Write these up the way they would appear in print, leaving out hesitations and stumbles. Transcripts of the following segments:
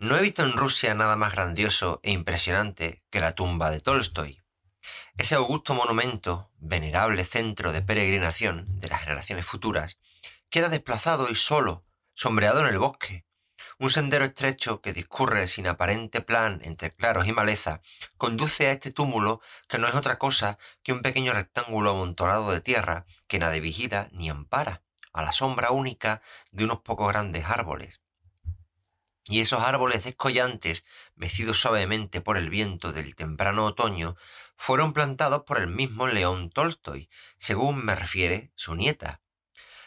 No he visto en Rusia nada más grandioso e impresionante que la tumba de Tolstoy. Ese augusto monumento, venerable centro de peregrinación de las generaciones futuras, queda desplazado y solo, sombreado en el bosque. Un sendero estrecho que discurre sin aparente plan entre claros y maleza conduce a este túmulo que no es otra cosa que un pequeño rectángulo amontonado de tierra que nadie vigila ni ampara, a la sombra única de unos pocos grandes árboles. Y esos árboles descollantes, mecidos suavemente por el viento del temprano otoño, fueron plantados por el mismo León Tolstoy, según me refiere su nieta.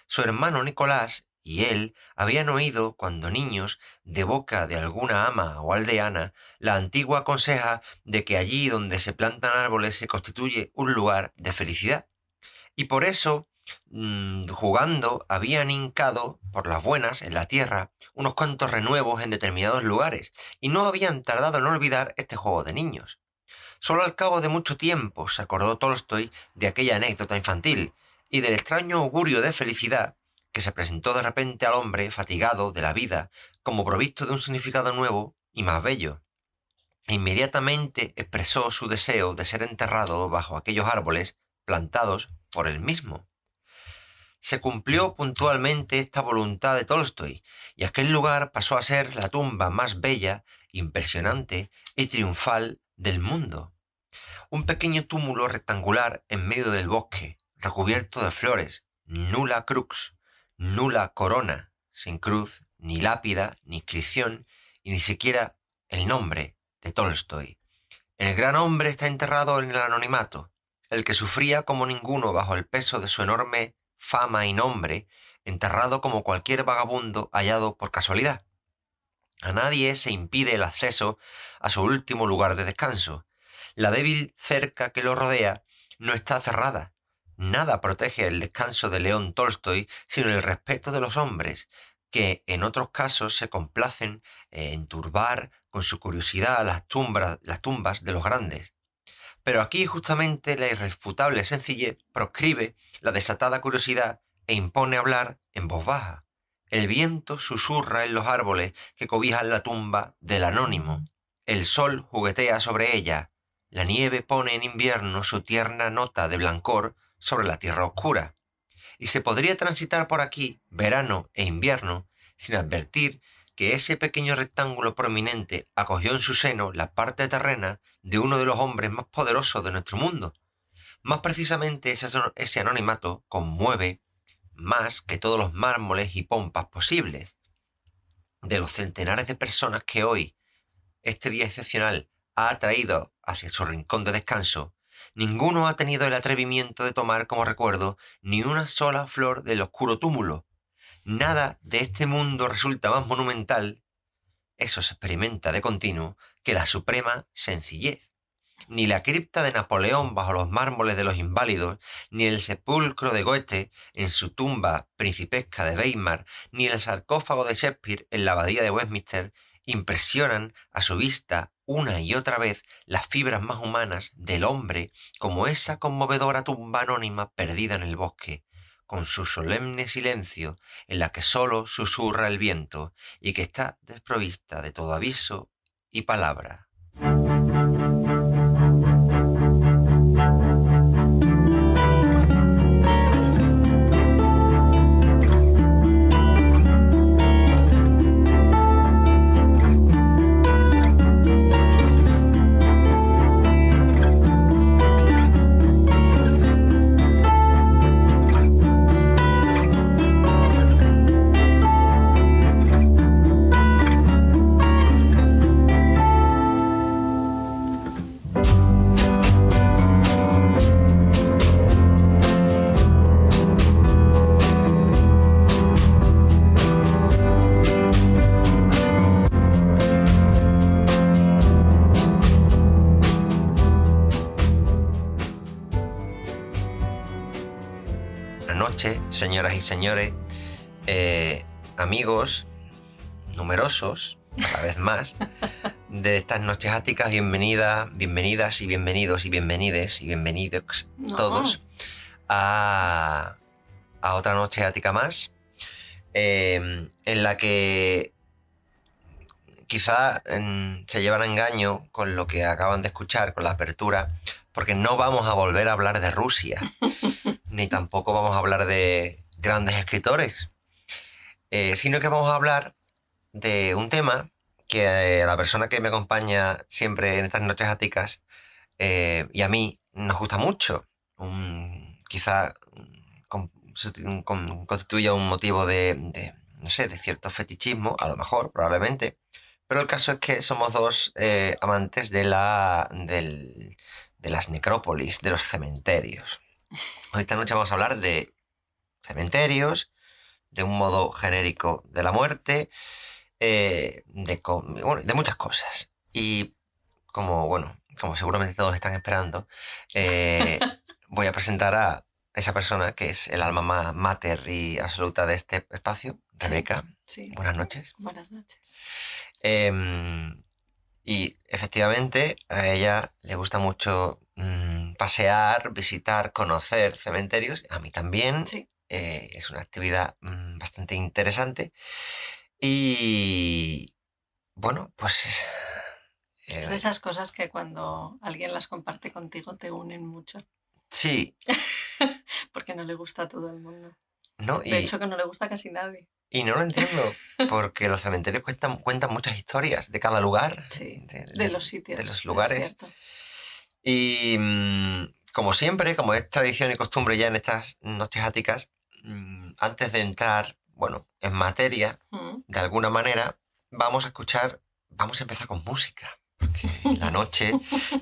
Su hermano Nicolás y él habían oído, cuando niños, de boca de alguna ama o aldeana, la antigua conseja de que allí donde se plantan árboles se constituye un lugar de felicidad. Y por eso, jugando, habían hincado, por las buenas, en la tierra, unos cuantos renuevos en determinados lugares, y no habían tardado en olvidar este juego de niños. Solo al cabo de mucho tiempo se acordó Tolstoy de aquella anécdota infantil, y del extraño augurio de felicidad que se presentó de repente al hombre fatigado de la vida, como provisto de un significado nuevo y más bello. E inmediatamente expresó su deseo de ser enterrado bajo aquellos árboles plantados por él mismo. Se cumplió puntualmente esta voluntad de Tolstoy, y aquel lugar pasó a ser la tumba más bella, impresionante y triunfal del mundo. Un pequeño túmulo rectangular en medio del bosque, recubierto de flores, nula crux, nula corona, sin cruz, ni lápida, ni inscripción, y ni siquiera el nombre de Tolstoy. El gran hombre está enterrado en el anonimato, el que sufría como ninguno bajo el peso de su enorme fama y nombre, enterrado como cualquier vagabundo hallado por casualidad. A nadie se impide el acceso a su último lugar de descanso. La débil cerca que lo rodea no está cerrada. Nada protege el descanso de León Tolstoy sino el respeto de los hombres, que en otros casos se complacen en turbar con su curiosidad las tumbas de los grandes. Pero aquí justamente la irrefutable sencillez proscribe la desatada curiosidad e impone hablar en voz baja. El viento susurra en los árboles que cobijan la tumba del anónimo. El sol juguetea sobre ella. La nieve pone en invierno su tierna nota de blancor sobre la tierra oscura. Y se podría transitar por aquí, verano e invierno, sin advertir que ese pequeño rectángulo prominente acogió en su seno la parte terrena de uno de los hombres más poderosos de nuestro mundo. Más precisamente ese anonimato conmueve más que todos los mármoles y pompas posibles. De los centenares de personas que hoy, este día excepcional, ha atraído hacia su rincón de descanso, ninguno ha tenido el atrevimiento de tomar como recuerdo ni una sola flor del oscuro túmulo. Nada de este mundo resulta más monumental, eso se experimenta de continuo, que la suprema sencillez. Ni la cripta de Napoleón bajo los mármoles de los inválidos, ni el sepulcro de Goethe en su tumba principesca de Weimar, ni el sarcófago de Shakespeare en la abadía de Westminster impresionan a su vista una y otra vez las fibras más humanas del hombre como esa conmovedora tumba anónima perdida en el bosque, con su solemne silencio en la que sólo susurra el viento y que está desprovista de todo aviso y palabra. Buenas noches, señoras y señores, amigos numerosos, cada vez más, de estas noches áticas. Bienvenidas y bienvenidos y bienvenides y bienvenidos todos a, a otra noche ática más, en la que quizá se llevan a engaño con lo que acaban de escuchar, con la apertura, porque no vamos a volver a hablar de Rusia, ni tampoco vamos a hablar de grandes escritores, sino que vamos a hablar de un tema que a la persona que me acompaña siempre en estas noches áticas y a mí nos gusta mucho. Quizá constituya un motivo no sé, de cierto fetichismo, a lo mejor, probablemente. Pero el caso es que somos dos amantes de las necrópolis, de los cementerios. Hoy esta noche vamos a hablar de cementerios, de un modo genérico de la muerte, bueno, de muchas cosas. Y como seguramente todos están esperando, eh, voy a presentar a esa persona que es el alma mater y absoluta de este espacio, Rebeca. Sí. Buenas noches. Buenas noches. Y efectivamente a ella le gusta mucho pasear, visitar, conocer cementerios. A mí también. Sí. Es una actividad bastante interesante. Y bueno, pues... Es de esas cosas que cuando alguien las comparte contigo te unen mucho. Sí. Porque no le gusta a todo el mundo. No, de hecho, que no le gusta a casi nadie. Y no lo entiendo, porque los cementerios cuentan muchas historias de cada lugar. Sí, de los sitios. De los lugares. Y como siempre, como es tradición y costumbre ya en estas noches áticas, antes de entrar, bueno, en materia, de alguna manera, vamos a empezar con música. Porque la noche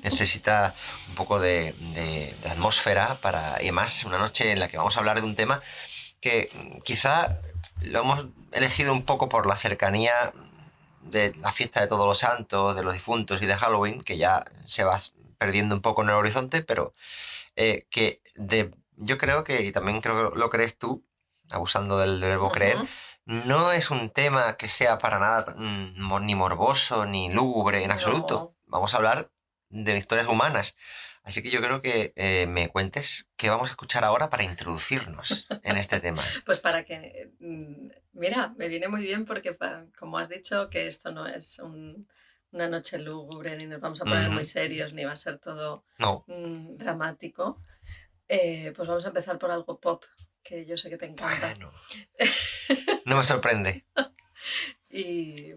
necesita un poco de atmósfera y además una noche en la que vamos a hablar de un tema que quizá lo hemos elegido un poco por la cercanía de la fiesta de Todos los Santos, de los difuntos y de Halloween, que ya se va perdiendo un poco en el horizonte, pero yo creo que, y también creo que lo crees tú, abusando del verbo creer, no es un tema que sea para nada ni morboso, ni lúgubre en absoluto. Vamos a hablar de historias humanas. Así que yo creo que me cuentes qué vamos a escuchar ahora para introducirnos en este tema. Pues para que... Mira, me viene muy bien porque, como has dicho, que esto no es una noche lúgubre, ni nos vamos a poner muy serios, ni va a ser todo dramático. Pues vamos a empezar por algo pop, que yo sé que te encanta. Bueno, no me sorprende. Y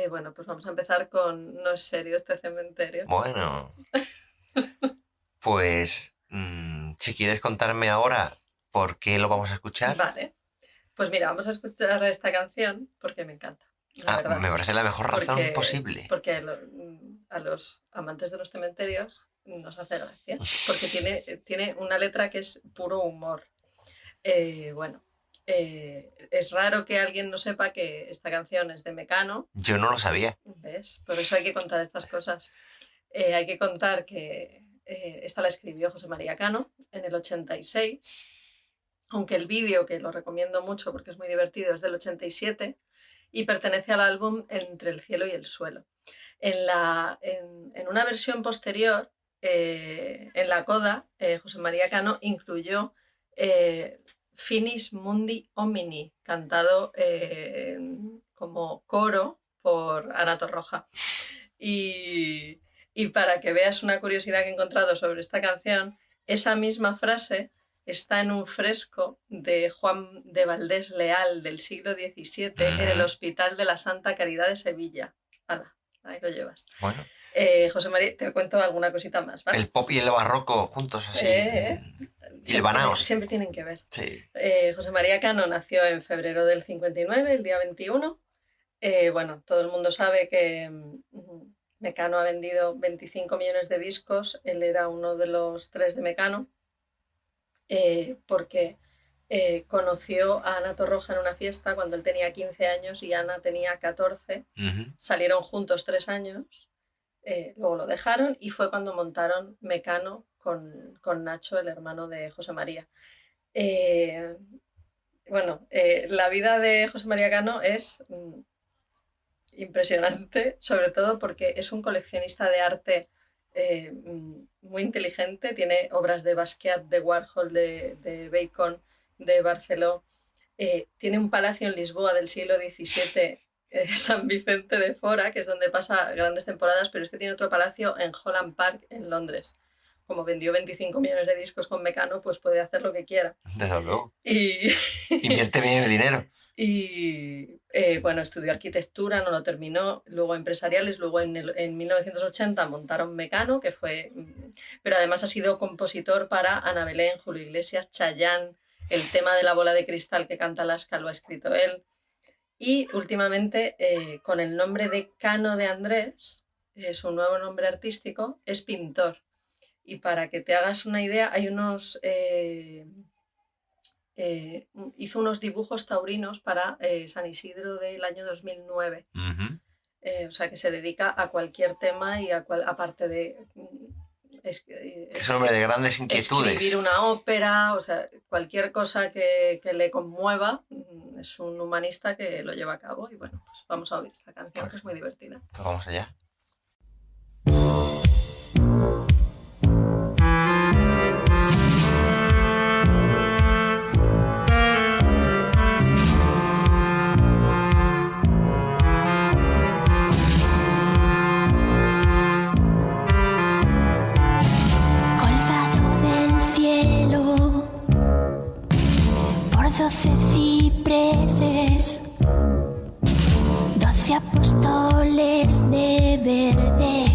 bueno, pues vamos a empezar con No es serio este cementerio. Bueno, pues si quieres contarme ahora por qué lo vamos a escuchar. Vale, pues mira, vamos a escuchar esta canción porque me encanta. La verdad. Me parece la mejor razón posible. Porque a los amantes de los cementerios nos hace gracia, porque tiene una letra que es puro humor. Es raro que alguien no sepa que esta canción es de Mecano. Yo no lo sabía. ¿Ves? Por eso hay que contar estas cosas. Hay que contar que esta la escribió José María Cano en el 86, aunque el vídeo, que lo recomiendo mucho porque es muy divertido, es del 87 y pertenece al álbum Entre el cielo y el suelo. En una versión posterior, en la coda, José María Cano incluyó Finis Mundi Homini, cantado como coro por Ana Torroja. Y para que veas una curiosidad que he encontrado sobre esta canción, esa misma frase está en un fresco de Juan de Valdés Leal del siglo XVII en el Hospital de la Santa Caridad de Sevilla. ¡Hala! Ahí lo llevas. Bueno. José María, te cuento alguna cosita más, ¿vale? El pop y el barroco juntos así. Siempre tienen que ver. Sí. José María Cano nació en febrero del 59, el día 21. Bueno, todo el mundo sabe que Mecano ha vendido 25 millones de discos. Él era uno de los 3 de Mecano. Porque conoció a Ana Torroja en una fiesta cuando él tenía 15 años y Ana tenía 14. Salieron juntos 3 años, luego lo dejaron y fue cuando montaron Mecano con Nacho, el hermano de José María. La vida de José María Cano es impresionante, sobre todo porque es un coleccionista de arte muy inteligente. Tiene obras de Basquiat, de Warhol, de Bacon, de Barceló. Tiene un palacio en Lisboa del siglo XVII San Vicente de Fora, que es donde pasa grandes temporadas, pero es que tiene otro palacio en Holland Park, en Londres. Como vendió 25 millones de discos con Mecano, pues puede hacer lo que quiera. Desde luego. Y, Invierte bien el dinero. y bueno, estudió arquitectura, no lo terminó, luego empresariales, luego en 1980 montaron Mecano, que fue... Pero además ha sido compositor para Ana Belén, Julio Iglesias, Chayanne, el tema de la bola de cristal que canta Alaska lo ha escrito él. Y últimamente, con el nombre de Cano de Andrés, su nuevo nombre artístico, es pintor. Y para que te hagas una idea, hay unos... hizo unos dibujos taurinos para San Isidro del año 2009. O sea, que se dedica a cualquier tema y aparte de... Es un hombre de grandes inquietudes. Escribir una ópera, o sea, cualquier cosa que le conmueva, es un humanista que lo lleva a cabo. Y bueno, pues vamos a oír esta canción que es muy divertida. Pues vamos allá. Colgado del cielo por 12 cipreses, 12 apóstoles de verde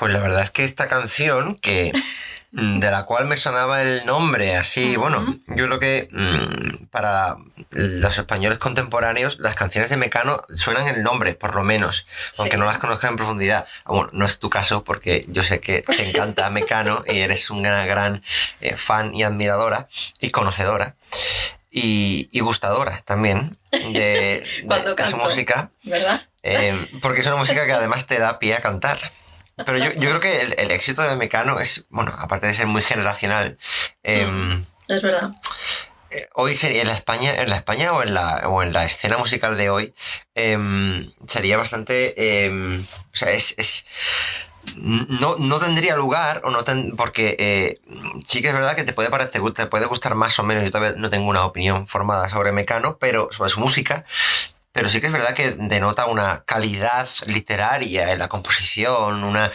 Pues la verdad es que esta canción, de la cual me sonaba el nombre así, bueno, yo creo que para los españoles contemporáneos las canciones de Mecano suenan el nombre, por lo menos, aunque no las conozcas en profundidad. Bueno, no es tu caso porque yo sé que te encanta Mecano y eres una gran fan y admiradora y conocedora y gustadora también de su música, ¿verdad? porque es una música que además te da pie a cantar. Pero yo creo que el éxito de Mecano es, bueno, aparte de ser muy generacional, es verdad. Hoy sería en la España o en la escena musical de hoy, sería bastante, o sea, no tendría lugar o porque sí que es verdad que te puede gustar más o menos. Yo todavía no tengo una opinión formada sobre Mecano, pero sobre su música. Pero sí que es verdad que denota una calidad literaria en la composición, una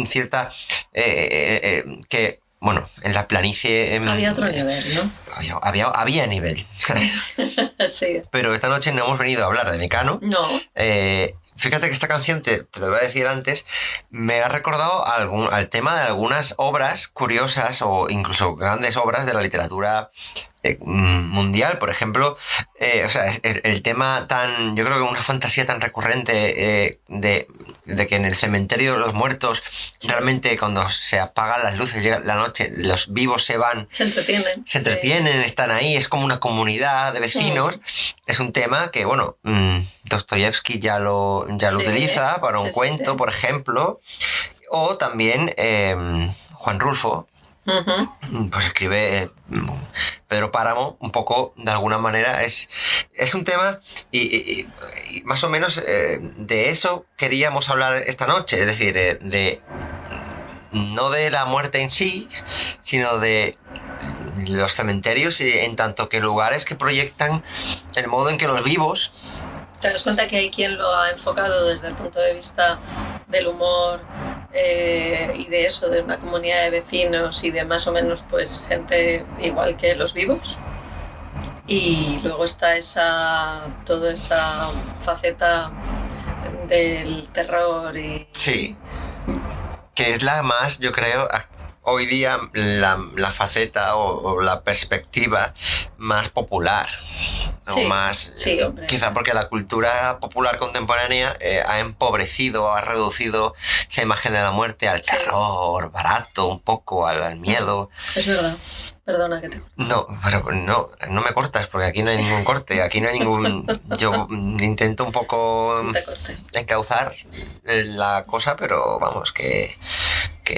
cierta que, bueno, en la planicie... había otro nivel, ¿no? Había nivel. Sí. Pero esta noche no hemos venido a hablar de Mecano. No. Fíjate que esta canción, te lo voy a decir antes, me ha recordado al tema de algunas obras curiosas o incluso grandes obras de la literatura mundial. Por ejemplo, o sea, el tema tan, yo creo que una fantasía tan recurrente de que en el cementerio de los muertos, realmente cuando se apagan las luces, llega la noche, los vivos se van. Se entretienen. Están ahí, es como una comunidad de vecinos. Es un tema que, bueno, Dostoyevsky ya lo utiliza para un cuento, por ejemplo. O también Juan Rulfo, pues escribe Pedro Páramo, un poco, de alguna manera, es un tema y más o menos de eso queríamos hablar esta noche, es decir, no de la muerte en sí, sino de los cementerios en tanto que lugares que proyectan el modo en que los vivos... ¿Te das cuenta que hay quien lo ha enfocado desde el punto de vista del humor y de eso, de una comunidad de vecinos y de más o menos pues gente igual que los vivos? Y luego está toda esa faceta del terror y... Sí, que es la más, yo creo... Hoy día la faceta o la perspectiva más popular, ¿no? Sí, más, sí, hombre. Quizá porque la cultura popular contemporánea ha empobrecido, ha reducido esa imagen de la muerte al terror barato, un poco al miedo. Es verdad. Perdona que te... No, pero no me cortas porque aquí no hay ningún corte, aquí no hay ningún... Yo intento un poco encauzar la cosa, pero vamos, que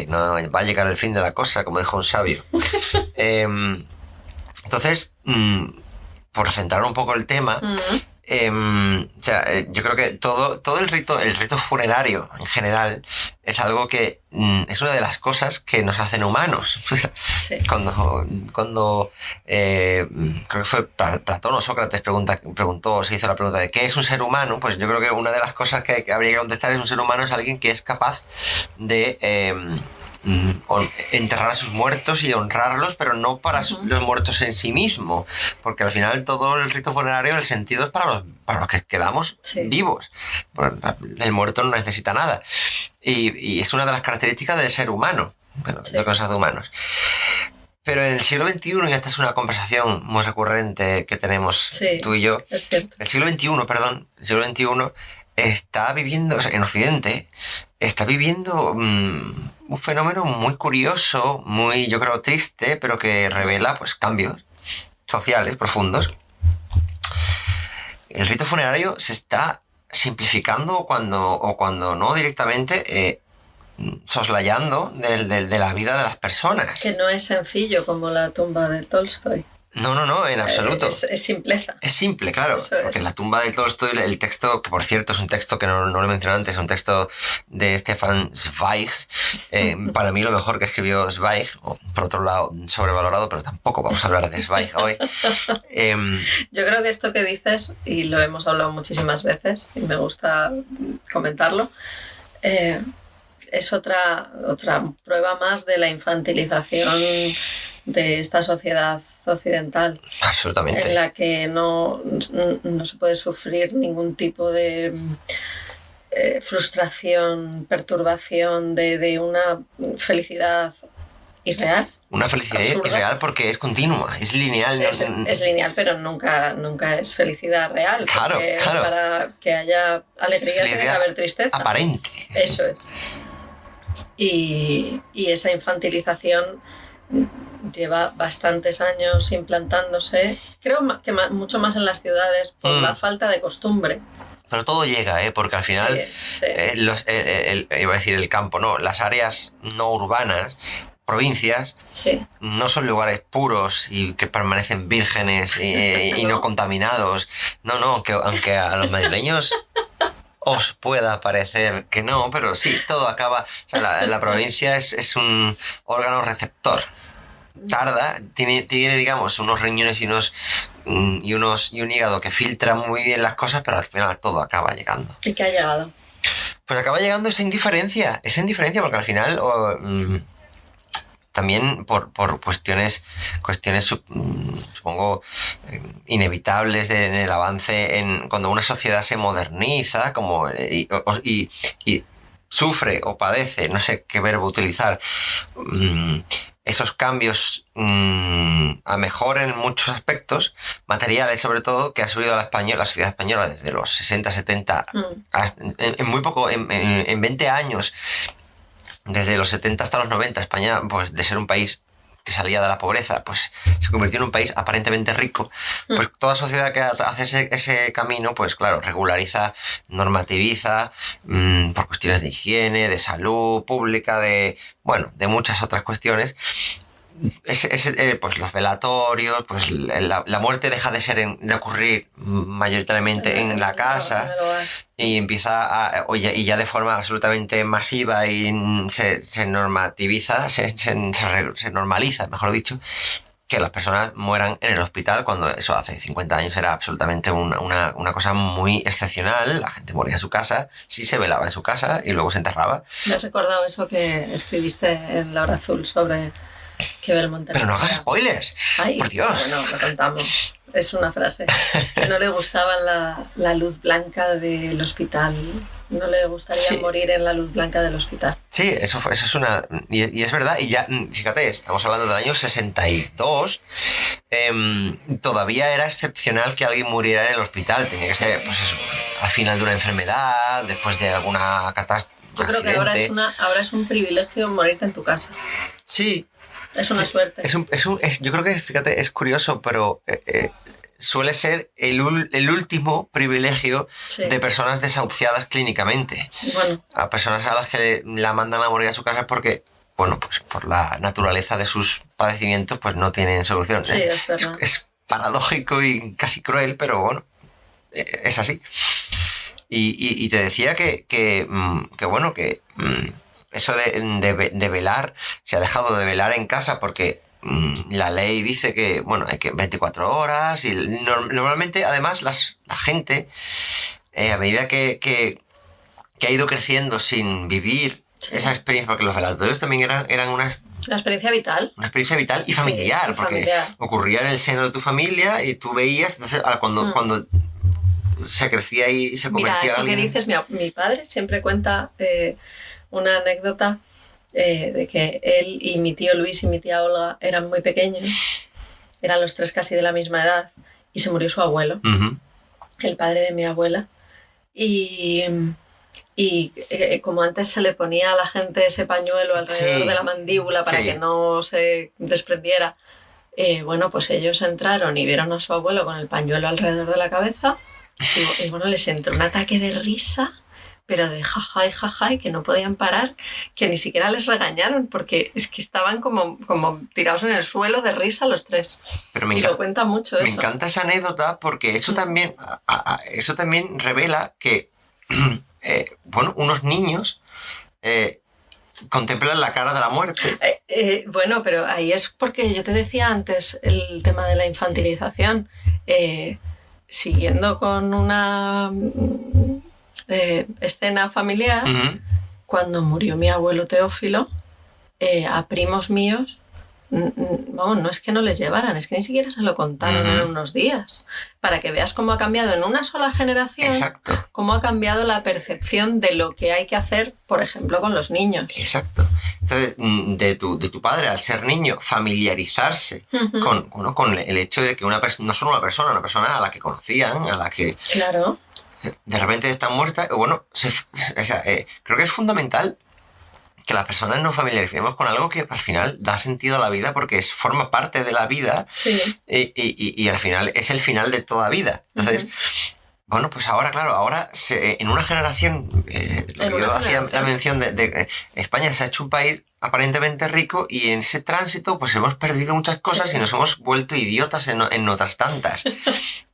no va a llegar el fin de la cosa, como dijo un sabio. Entonces, por centrar un poco el tema, o sea, yo creo que todo el rito funerario en general es algo que es una de las cosas que nos hacen humanos. Sí. Cuando creo que fue Platón o Sócrates se hizo la pregunta de ¿qué es un ser humano? Pues yo creo que una de las cosas que habría que contestar es un ser humano es alguien que es capaz de enterrar a sus muertos y honrarlos, pero no para los muertos en sí mismo, porque al final todo el rito funerario, el sentido es para los que quedamos vivos. El muerto no necesita nada y es una de las características del ser humano, bueno, de los seres humanos. Pero en el siglo XXI, y esta es una conversación muy recurrente que tenemos tú y yo, es cierto. el siglo XXI está viviendo, o sea, en Occidente, está viviendo un fenómeno muy curioso, muy, yo creo, triste, pero que revela pues cambios sociales profundos. El rito funerario se está simplificando cuando no directamente soslayando de la vida de las personas. Que no es sencillo como la tumba de Tolstoy. No, en absoluto. Es simpleza. Es simple, claro. Porque la tumba de Tolstoy, el texto, que por cierto es un texto que no lo he mencionado antes, es un texto de Stefan Zweig. Para mí lo mejor que escribió Zweig, o por otro lado sobrevalorado, pero tampoco vamos a hablar de Zweig hoy. Yo creo que esto que dices, y lo hemos hablado muchísimas veces, y me gusta comentarlo, es otra prueba más de la infantilización de esta sociedad occidental. Absolutamente. En la que no se puede sufrir ningún tipo de frustración, perturbación de una felicidad irreal. Una felicidad Absurda. irreal porque es continua, es lineal. Es lineal, pero nunca es felicidad real. Claro, porque claro. Para que haya alegría tiene que Felicidad haber tristeza. aparente. Eso es. Y esa infantilización lleva bastantes años implantándose, creo que mucho más en las ciudades por la falta de costumbre. Pero todo llega, porque al final, Sí. iba a decir el campo, no, las áreas no urbanas, provincias, Sí. no son lugares puros y que permanecen vírgenes y no contaminados. No, que aunque a los madrileños os pueda parecer que no, pero sí, todo acaba. O sea, la provincia es un órgano receptor. Tarda, tiene, digamos, unos riñones y un hígado que filtra muy bien las cosas, pero al final todo acaba llegando. ¿Y qué ha llegado? Pues acaba llegando esa indiferencia porque al final también por cuestiones supongo inevitables en el avance cuando una sociedad se moderniza y sufre o padece, no sé qué verbo utilizar, esos cambios a mejor en muchos aspectos, materiales sobre todo, que ha subido la sociedad española desde los 60, 70, en muy poco, en 20 años, desde los 70 hasta los 90, España, pues de ser un país que salía de la pobreza, pues se convirtió en un país aparentemente rico. Pues toda sociedad que hace ese camino, pues claro, regulariza, normativiza, por cuestiones de higiene, de salud pública, de muchas otras cuestiones. Pues los velatorios, pues la muerte deja de ocurrir mayoritariamente en la casa y empieza y ya de forma absolutamente masiva y se normativiza, se normaliza, mejor dicho, que las personas mueran en el hospital, cuando eso hace 50 años era absolutamente una cosa muy excepcional. La gente moría en su casa, sí se velaba en su casa y luego se enterraba. ¿Me has recordado eso que escribiste en La Hora Azul sobre que Belmonte? Pero no hagas spoilers. Ay, por Dios. Bueno, lo contamos. Es una frase. Que no le gustaba la luz blanca del hospital. No le gustaría morir en la luz blanca del hospital. Sí, eso es una... Y es verdad, y ya, fíjate, estamos hablando del año 62. Todavía era excepcional que alguien muriera en el hospital. Tenía que ser, pues eso, al final de una enfermedad, después de alguna catástrofe. Yo creo que ahora es un privilegio morirte en tu casa. Sí. Es una suerte. Yo creo que, fíjate, es curioso, pero suele ser el último privilegio de personas desahuciadas clínicamente. Bueno. A personas a las que la mandan a morir a su casa porque, pues por la naturaleza de sus padecimientos, pues no tienen solución. Sí, es verdad. Es paradójico y casi cruel, pero bueno, es así. Y te decía que eso de velar, se ha dejado de velar en casa porque la ley dice que, hay que 24 horas y normalmente, además, la gente, a medida que ha ido creciendo sin vivir esa experiencia, porque los velatorios también eran una experiencia vital. Una experiencia vital y familiar, porque ocurría en el seno de tu familia y tú veías, entonces, cuando se crecía y se convertía en alguien... Mira, esto que dices, mi padre siempre cuenta una anécdota de que él y mi tío Luis y mi tía Olga eran muy pequeños, eran los tres casi de la misma edad, y se murió su abuelo, el padre de mi abuela, y como antes se le ponía a la gente ese pañuelo alrededor de la mandíbula para que no se desprendiera, pues ellos entraron y vieron a su abuelo con el pañuelo alrededor de la cabeza y les entró un ataque de risa, pero de jajay, que no podían parar, que ni siquiera les regañaron porque es que estaban como tirados en el suelo de risa los tres. Pero lo cuenta mucho eso. Me encanta esa anécdota porque eso también revela que unos niños contemplan la cara de la muerte. Pero ahí es porque yo te decía antes el tema de la infantilización. Siguiendo con una escena familiar, cuando murió mi abuelo Teófilo, a primos míos vamos, no es que no les llevaran, es que ni siquiera se lo contaron en unos días. Para que veas cómo ha cambiado en una sola generación, Exacto. cómo ha cambiado la percepción de lo que hay que hacer, por ejemplo, con los niños. Exacto. Entonces, de tu padre, al ser niño, familiarizarse con el hecho de que no solo una persona a la que conocían, a la que Claro. de repente está muerta, bueno, creo que es fundamental que las personas nos familiaricemos con algo que al final da sentido a la vida porque forma parte de la vida Sí. y al final es el final de toda vida. Entonces, bueno, pues ahora, claro, en una generación, yo hacía la mención de España se ha hecho un país aparentemente rico y en ese tránsito pues hemos perdido muchas cosas y nos hemos vuelto idiotas en otras tantas.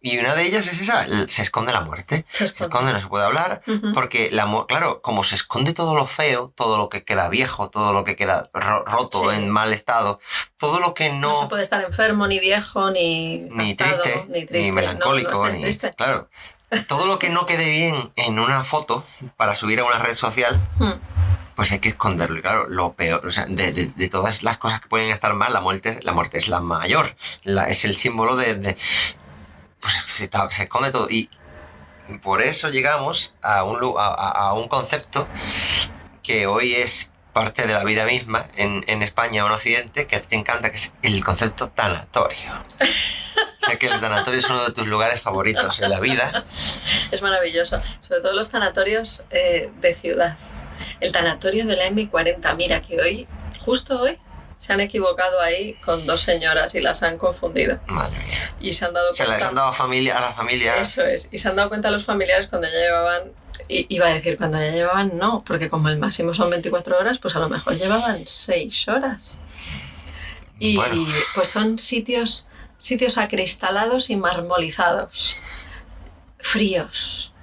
Y una de ellas es esa, se esconde la muerte. Se esconde, no se puede hablar, porque, claro, como se esconde todo lo feo, todo lo que queda viejo, todo lo que queda roto, en mal estado, todo lo que no se puede estar enfermo, ni viejo, ni triste, ni melancólico, no triste. Claro, todo lo que no quede bien en una foto para subir a una red social, pues hay que esconderlo. Y claro, lo peor, o sea, de todas las cosas que pueden estar mal, la muerte es la mayor, es el símbolo pues se esconde todo. Y por eso llegamos a un concepto que hoy es parte de la vida misma en España o en Occidente, que a ti te encanta, que es el concepto tanatorio. O sea que el tanatorio es uno de tus lugares favoritos en la vida. Es maravilloso, sobre todo los tanatorios de ciudad. El tanatorio de la M40, mira que justo hoy, se han equivocado ahí con 2 señoras y las han confundido. Madre mía. Y se han dado cuenta... Se les han dado a la familia... Eso es. Y se han dado cuenta los familiares cuando ya llevaban... Iba a decir, cuando ya llevaban, no, porque como el máximo son 24 horas, pues a lo mejor llevaban 6 horas. Y bueno, pues son sitios acristalados y marmolizados. Fríos.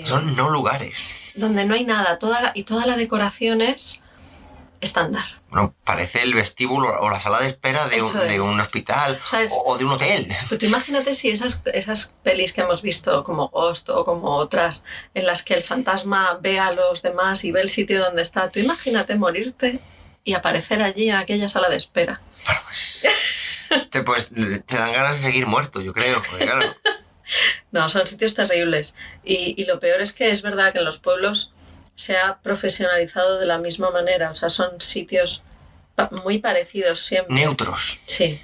Son no lugares. Donde no hay nada. Toda la decoración es estándar. Bueno, parece el vestíbulo o la sala de espera de un hospital, o sea, o de un hotel. Pues tú imagínate si esas pelis que hemos visto como Ghost o como otras en las que el fantasma ve a los demás y ve el sitio donde está, tú imagínate morirte y aparecer allí en aquella sala de espera. Bueno, pues te dan ganas de seguir muerto, yo creo, porque claro... No, son sitios terribles y lo peor es que es verdad que en los pueblos se ha profesionalizado de la misma manera, o sea, son sitios muy parecidos siempre. Neutros. Sí,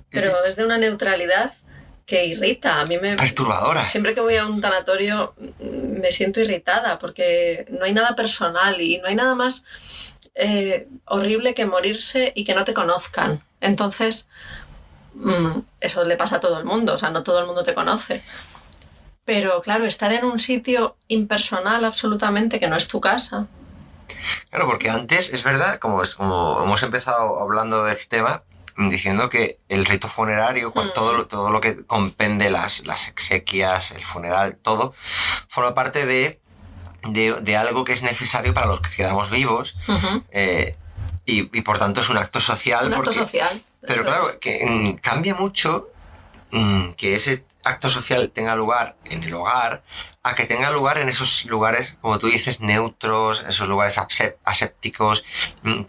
pero es de una neutralidad que irrita. A mí perturbadora. Siempre que voy a un tanatorio me siento irritada porque no hay nada personal y no hay nada más horrible que morirse y que no te conozcan. Entonces, eso le pasa a todo el mundo, o sea, no todo el mundo te conoce. Pero claro, estar en un sitio impersonal absolutamente, que no es tu casa. Claro, porque antes, es verdad, como hemos empezado hablando del tema, diciendo que el rito funerario, todo lo que compende las exequias, el funeral, todo, forma parte de algo que es necesario para los que quedamos vivos. Y por tanto es un acto social. Acto social. Pero claro, que cambia mucho que ese acto social tenga lugar en el hogar a que tenga lugar en esos lugares, como tú dices, neutros, esos lugares asépticos,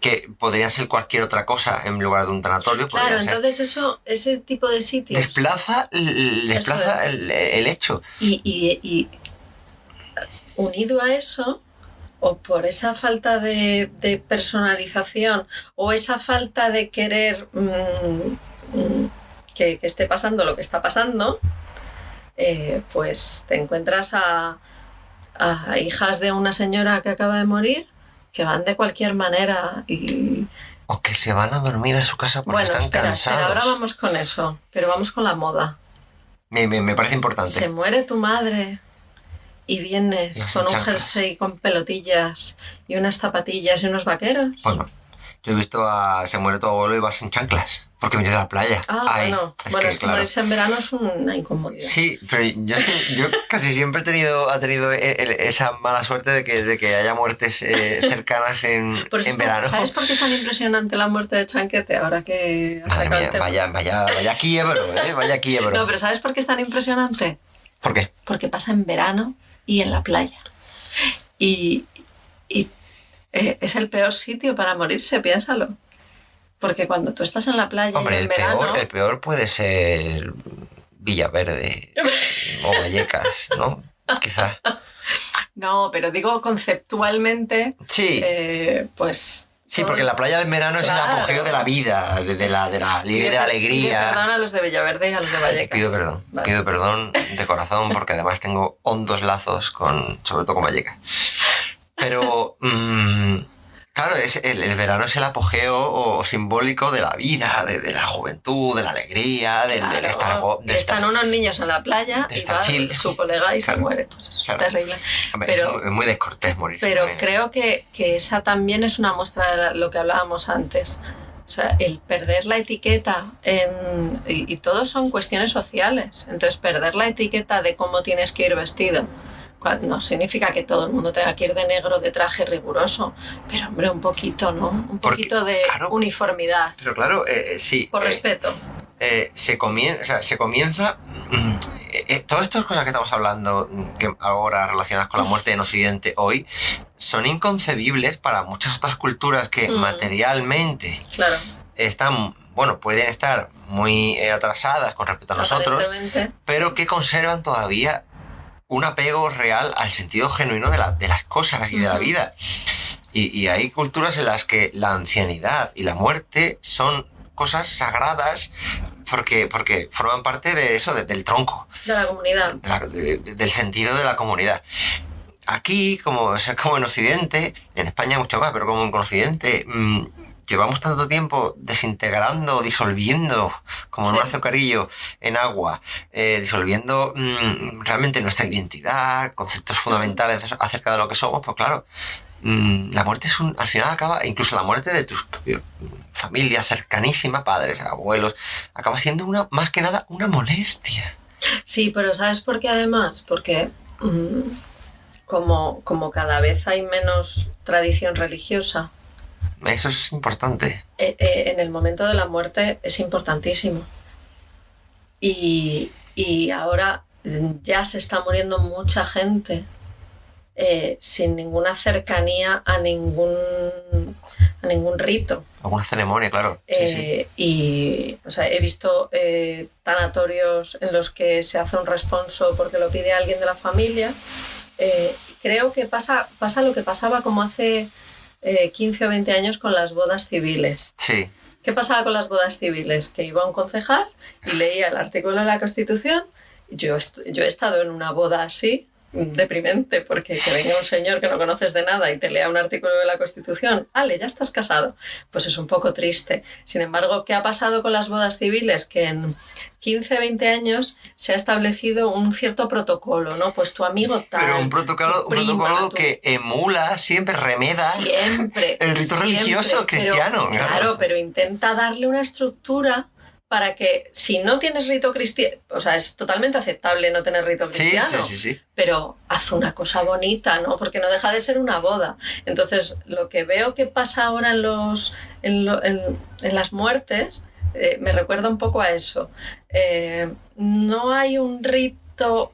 que podrían ser cualquier otra cosa en lugar de un tanatorio. Claro, entonces ese tipo de sitios... Desplaza el hecho. Y unido a eso, o por esa falta de personalización, o esa falta de querer que esté pasando lo que está pasando, pues te encuentras a hijas de una señora que acaba de morir que van de cualquier manera y... O que se van a dormir a su casa porque están cansados. Espera, ahora vamos con eso, pero vamos con la moda. Me parece importante. Se muere tu madre y vienes con un jersey con pelotillas y unas zapatillas y unos vaqueros. Bueno, yo he visto se muere tu abuelo y vas en chanclas. Porque me he ido a la playa. Bueno, es que morirse en verano es una incomodidad. Sí, pero yo casi siempre he tenido esa mala suerte de que haya muertes cercanas en verano. ¿Sabes por qué es tan impresionante la muerte de Chanquete ahora que has sacado el tema? Vaya quiebro, vaya quiebro. No, pero ¿sabes por qué es tan impresionante? ¿Por qué? Porque pasa en verano y en la playa. Y es el peor sitio para morirse, piénsalo. Porque cuando tú estás en la playa Hombre, y en verano... el peor puede ser Villaverde o Vallecas, ¿no? Quizás. No, pero digo conceptualmente, Sí. pues... Sí, porque la playa del verano es el Claro. apogeo de la vida, de la Pide alegría. perdón a los de Villaverde y a los de Vallecas. Vale. Pido perdón de corazón porque además tengo hondos lazos sobre todo con Vallecas. Pero, claro, el verano es el apogeo o simbólico de la vida, de la juventud, de la alegría, del Claro, estar... están unos niños en la playa de y estar va chill. su colega y se Claro, muere. Pues es claro. terrible. Hombre, Pero, es muy descortés morir. pero creo que esa también es una muestra de lo que hablábamos antes. O sea, el perder la etiqueta y todo son cuestiones sociales. Entonces, perder la etiqueta de cómo tienes que ir vestido no significa que todo el mundo tenga que ir de negro, de traje riguroso, pero hombre, un poquito, ¿no? Un poquito de claro, uniformidad. Pero claro, sí. Por respeto. Se comienza... todas estas cosas que estamos hablando que ahora relacionadas con la muerte en Occidente hoy son inconcebibles para muchas otras culturas que materialmente están, bueno, pueden estar muy atrasadas con respecto a nosotros, pero que conservan todavía un apego real al sentido genuino de las cosas y de la vida. Y hay culturas en las que la ancianidad y la muerte son cosas sagradas porque forman parte de eso, del tronco. De la comunidad. Del sentido de la comunidad. Aquí, como en Occidente, en España mucho más, pero como en Occidente, llevamos tanto tiempo desintegrando, disolviendo, como en un azucarillo en agua, disolviendo realmente nuestra identidad, conceptos fundamentales acerca de lo que somos, pues claro, la muerte al final acaba, incluso la muerte de tus familia cercanísima, padres, abuelos, acaba siendo más que nada una molestia. Sí, pero ¿sabes por qué además? Porque como cada vez hay menos tradición religiosa, eso es importante. En el momento de la muerte es importantísimo. Y ahora ya se está muriendo mucha gente sin ninguna cercanía a ningún rito. Alguna ceremonia, claro. Sí. Y o sea, he visto tanatorios en los que se hace un responso porque lo pide alguien de la familia. Creo que pasa lo que pasaba como hace 15 o 20 años con las bodas civiles. Sí. ¿Qué pasaba con las bodas civiles? Que iba un concejal y leía el artículo de la Constitución. Yo he estado en una boda así, deprimente, porque que venga un señor que no conoces de nada y te lea un artículo de la Constitución, ¡ale, ya estás casado! Pues es un poco triste. Sin embargo, ¿qué ha pasado con las bodas civiles? Que en 15, 20 años se ha establecido un cierto protocolo, ¿no? Pues tu amigo tal, pero un protocolo que emula, siempre remeda el rito religioso cristiano. Claro, pero intenta darle una estructura para que si no tienes rito cristiano, o sea, es totalmente aceptable no tener rito cristiano, sí. Pero haz una cosa bonita, ¿no? Porque no deja de ser una boda. Entonces, lo que veo que pasa ahora en las muertes me recuerda un poco a eso. No hay un rito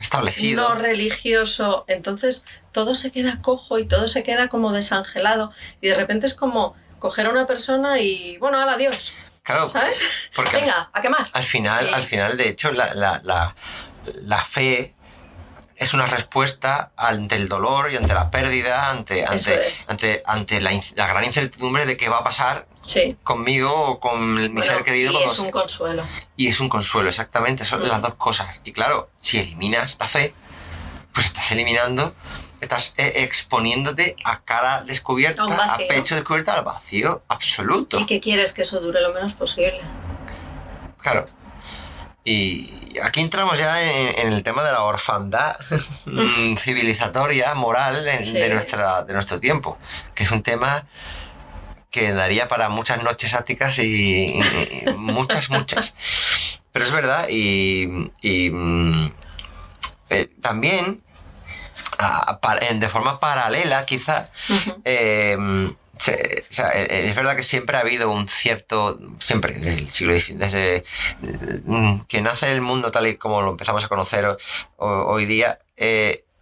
establecido, no religioso, entonces todo se queda cojo y todo se queda como desangelado y de repente es como coger a una persona y, bueno, hala, adiós. Claro, ¿sabes? Venga, a quemar. Al final, de hecho, la fe es una respuesta ante el dolor y ante la pérdida, ante la gran incertidumbre de qué va a pasar conmigo o con mi ser querido. Y es un consuelo. Y es un consuelo, exactamente. Son las dos cosas. Y claro, si eliminas la fe, pues estás exponiéndote a cara descubierta, a pecho descubierto, al vacío absoluto. ¿Y qué quieres? Que eso dure lo menos posible. Claro. Y aquí entramos ya en el tema de la orfandad civilizatoria, moral de nuestro tiempo, que es un tema que daría para muchas noches áticas y muchas. Pero es verdad, también de forma paralela quizá, es verdad que siempre ha habido un cierto, siempre desde el siglo XIX, desde que nace el mundo tal y como lo empezamos a conocer hoy día,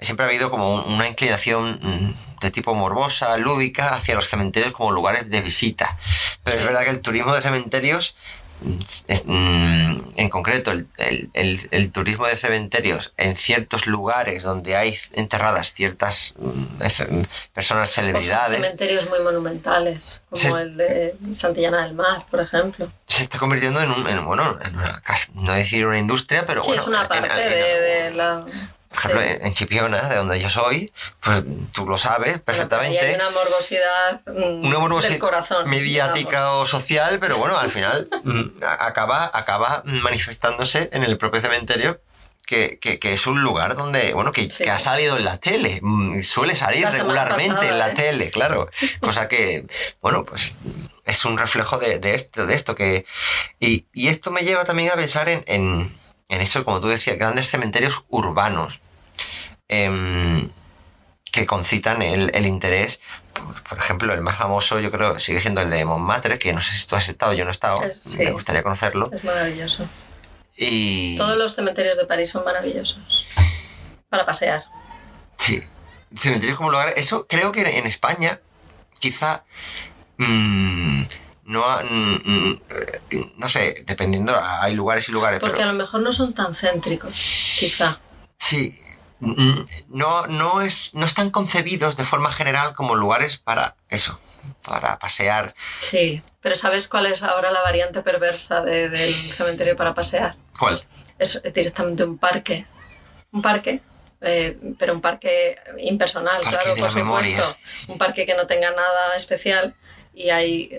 siempre ha habido como una inclinación de tipo morbosa, lúdica, hacia los cementerios como lugares de visita. Pero es verdad que el turismo de cementerios, en concreto el turismo de cementerios en ciertos lugares donde hay enterradas ciertas personas, celebridades, cementerios muy monumentales, como el de Santillana del Mar, por ejemplo. Se está convirtiendo en una, no decir una industria, pero sí, bueno, es una parte de la... Por ejemplo, en Chipiona, de donde yo soy, pues tú lo sabes perfectamente. Hay una morbosidad, del corazón, mediática, digamos, o social, pero bueno, al final acaba manifestándose en el propio cementerio, que es un lugar donde, bueno, que ha salido en la tele, suele salir regularmente en la tele, claro. Cosa que, bueno, pues es un reflejo de esto que... Y esto me lleva también a pensar en eso, como tú decías, grandes cementerios urbanos que concitan el interés. Por ejemplo, el más famoso yo creo sigue siendo el de Montmartre, que no sé si tú has estado, yo no he estado, sí, me gustaría conocerlo. Es maravilloso. Y... Todos los cementerios de París son maravillosos para pasear. Sí, cementerios como lugares... Eso creo que en España quizá... no sé, dependiendo, hay lugares y lugares. Porque a lo mejor no son tan céntricos, quizá. Sí, no están concebidos de forma general como lugares para eso, para pasear. Sí, pero ¿sabes cuál es ahora la variante perversa del cementerio para pasear? ¿Cuál? Es directamente un parque. Un parque, pero un parque impersonal, parque claro, por supuesto. Memoria. Un parque que no tenga nada especial. Y ahí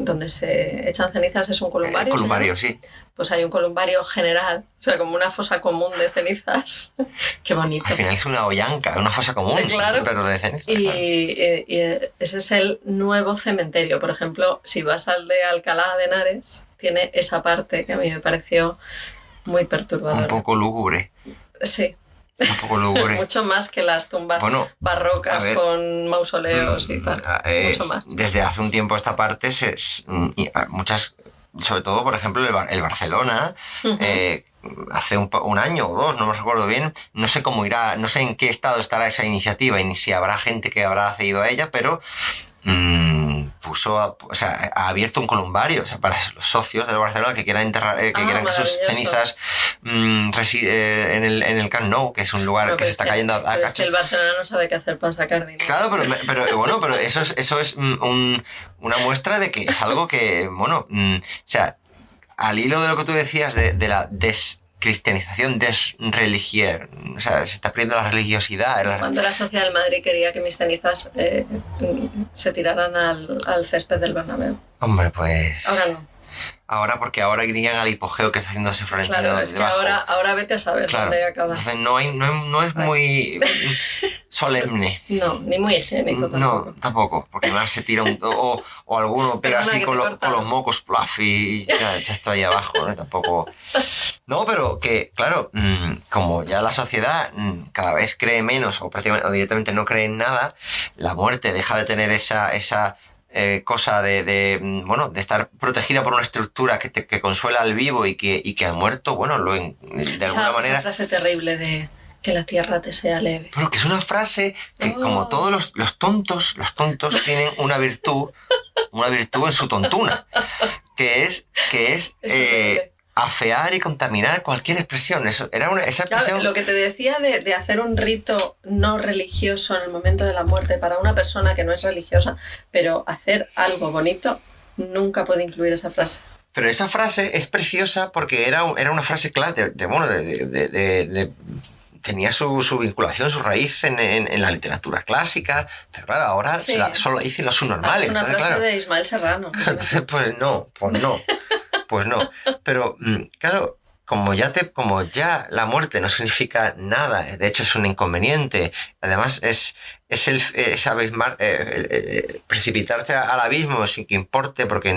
donde se echan cenizas es un columbario. Columbario, sí. Pues hay un columbario general, o sea, como una fosa común de cenizas. Qué bonito. Al final es una ollanca, una fosa común, claro. Pero de cenizas. Y ese es el nuevo cementerio. Por ejemplo, si vas al de Alcalá de Henares, tiene esa parte que a mí me pareció muy perturbadora. Un poco lúgubre. Sí. Un poco lúgubre. Mucho más que las tumbas barrocas con mausoleos y tal. Mucho más. Desde hace un tiempo esta parte, muchas, sobre todo, por ejemplo, el Barcelona, hace un año o dos, no me recuerdo bien, no sé cómo irá, no sé en qué estado estará esa iniciativa y ni si habrá gente que habrá accedido a ella, pero ha abierto un columbario, o sea, para los socios del Barcelona que quieran enterrar, quieran que sus cenizas en el Camp Nou, que es un lugar que se está cayendo a cachos. Es que el Barcelona no sabe qué hacer para sacar dinero. Claro, pero eso es una muestra de que es algo que, bueno, o sea, al hilo de lo que tú decías de la descristianización, desreligier, o sea, se está perdiendo la religiosidad. Cuando la Sociedad del Madrid quería que mis cenizas se tiraran al césped del Bernabéu. Hombre, pues... Ahora no. Ahora, porque ahora irían al hipogeo que está haciéndose Florentino. Claro, es debajo. Que ahora vete a saber dónde acaba. Entonces no es muy solemne. No, ni muy higiénico tampoco. No, tampoco, porque además se tira o alguno pega así con los mocos plaf y ya está ahí abajo, ¿no? Tampoco... No, pero que, claro, como ya la sociedad cada vez cree menos o prácticamente o directamente no cree en nada, la muerte deja de tener esa cosa de estar protegida por una estructura que consuela al vivo y que al muerto, bueno, de alguna manera... Esa frase terrible de que la tierra te sea leve. Pero que es una frase que, como todos los tontos tienen una virtud en su tontuna, que es afear y contaminar cualquier expresión. Esa expresión... Claro, lo que te decía de hacer un rito no religioso en el momento de la muerte para una persona que no es religiosa, pero hacer algo bonito, nunca puede incluir esa frase. Pero esa frase es preciosa porque era una frase clara tenía su vinculación, su raíz en la literatura clásica, pero claro, ahora solo la dicen los subnormales. Es una frase de Ismael Serrano. Entonces, pues no. Pues no, pero claro, como ya la muerte no significa nada, de hecho es un inconveniente, además es precipitarte al abismo sin que importe porque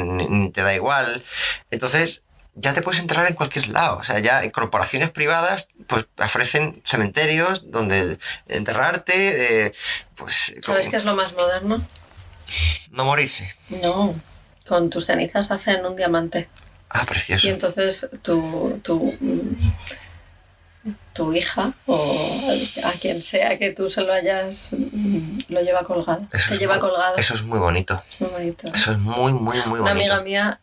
te da igual, entonces ya te puedes entrar en cualquier lado, o sea, ya corporaciones privadas pues ofrecen cementerios donde enterrarte, pues... ¿Sabes qué es lo más moderno? No morirse. No, con tus cenizas hacen un diamante. Ah, precioso. Y entonces tu hija o a quien sea que tú se lo hayas, lo lleva colgado. Te lleva colgado. Eso es muy bonito. Muy bonito. Eso es muy, muy, muy bonito. Una amiga mía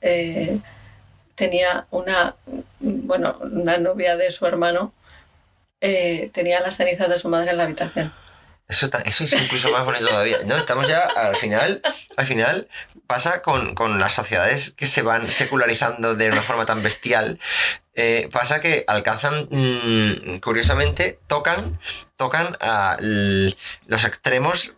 tenía una novia de su hermano, tenía las cenizas de su madre en la habitación. Eso es incluso más bonito todavía. No, estamos ya al final pasa con las sociedades que se van secularizando de una forma tan bestial. Pasa que alcanzan, curiosamente, tocan a los extremos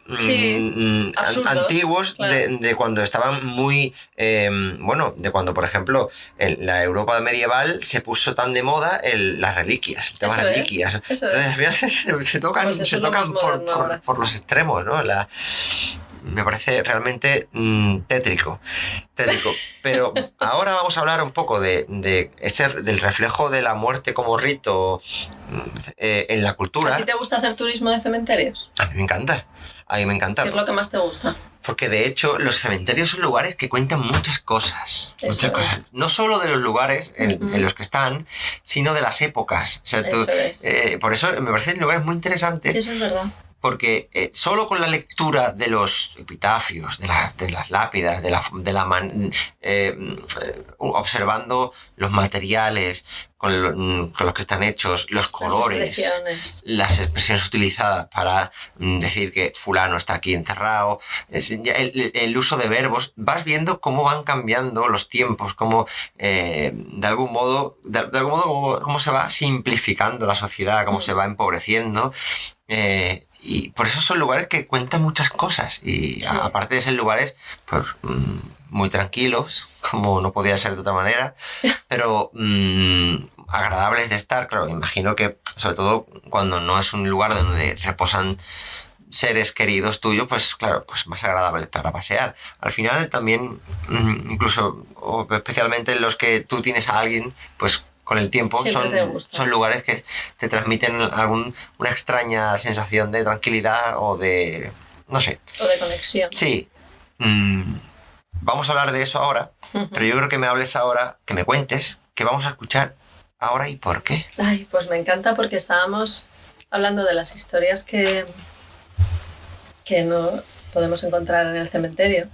antiguos, claro, de cuando estaban muy... de cuando, por ejemplo, en la Europa medieval se puso tan de moda las reliquias, el tema de las reliquias. Entonces, al final se tocan por los extremos, ¿no? Me parece realmente tétrico. Pero ahora vamos a hablar un poco del reflejo de la muerte como rito en la cultura. ¿A ti te gusta hacer turismo de cementerios? A mí me encanta. ¿Qué es lo que más te gusta? Porque de hecho los cementerios son lugares que cuentan muchas cosas. No solo de los lugares en los que están, sino de las épocas. O sea, por eso me parecen lugares muy interesantes. Sí, eso es verdad. Porque solo con la lectura de los epitafios, de las lápidas, observando los materiales con los que están hechos, los colores, las expresiones utilizadas para decir que fulano está aquí enterrado, el uso de verbos, vas viendo cómo van cambiando los tiempos, cómo de algún modo cómo se va simplificando la sociedad, cómo se va empobreciendo. Y por eso son lugares que cuentan muchas cosas y aparte de ser lugares pues, muy tranquilos, como no podía ser de otra manera, pero agradables de estar, claro, imagino que sobre todo cuando no es un lugar donde reposan seres queridos tuyos, pues claro, pues más agradables para pasear. Al final también, incluso o especialmente los que tú tienes a alguien, pues con el tiempo son lugares que te transmiten una extraña sensación de tranquilidad o de... no sé. O de conexión. Sí. Vamos a hablar de eso ahora, pero yo creo que me hables ahora, que me cuentes, que vamos a escuchar ahora y por qué. Ay, pues me encanta porque estábamos hablando de las historias que no podemos encontrar en el cementerio.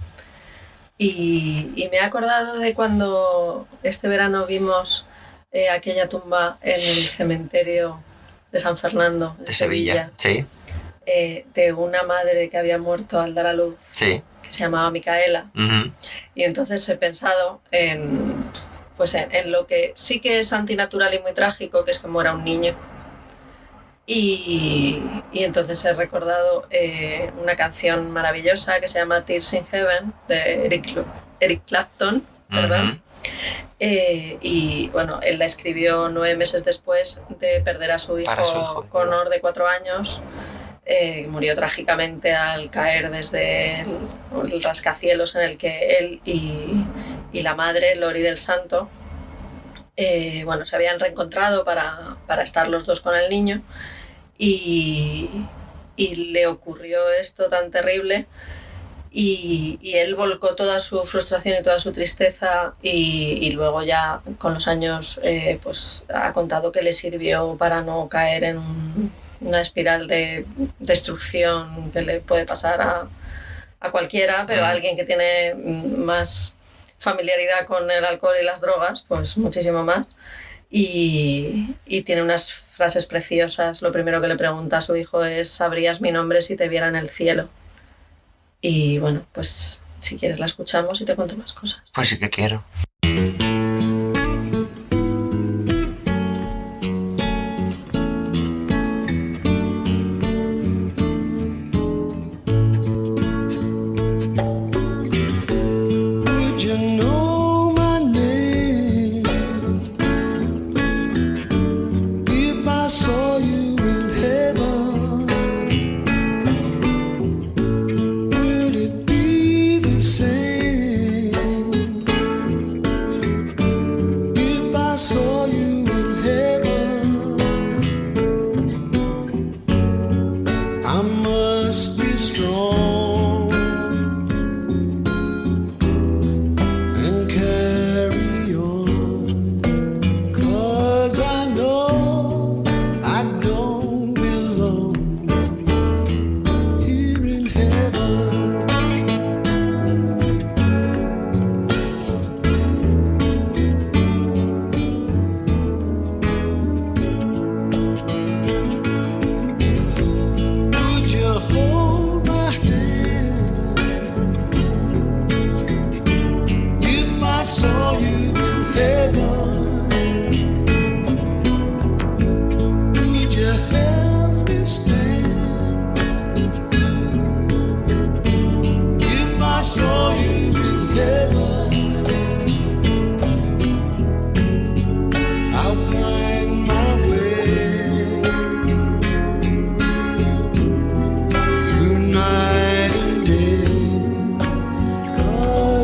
Y me he acordado de cuando este verano vimos... aquella tumba en el cementerio de San Fernando, en Sevilla. Sí. De una madre que había muerto al dar a luz, sí, que se llamaba Micaela. Uh-huh. Y entonces he pensado en lo que sí que es antinatural y muy trágico, que es que muera un niño. Y entonces he recordado una canción maravillosa que se llama Tears in Heaven, de Eric Clapton, perdón. Uh-huh. Y bueno, él la escribió 9 meses después de perder a su hijo Connor, de 4 años. Murió trágicamente al caer desde el rascacielos en el que él y la madre, Lori del Santo, se habían reencontrado para estar los dos con el niño. Y le ocurrió esto tan terrible. Y él volcó toda su frustración y toda su tristeza y luego ya con los años pues ha contado que le sirvió para no caer en una espiral de destrucción que le puede pasar a cualquiera, pero a alguien que tiene más familiaridad con el alcohol y las drogas, pues muchísimo más. Y tiene unas frases preciosas. Lo primero que le pregunta a su hijo es: ¿sabrías mi nombre si te viera en el cielo? Y bueno, pues si quieres la escuchamos y te cuento más cosas. Pues sí que quiero. And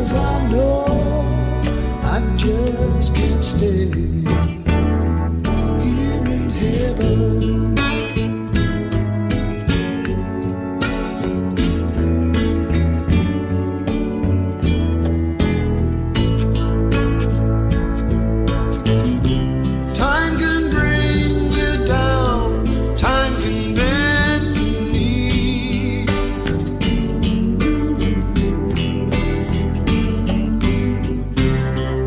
'cause I know I just can't stay here in heaven. Time can bring you down, time can bend your knee.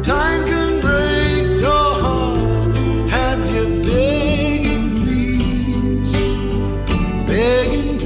Time can break your heart, have you begging please, begging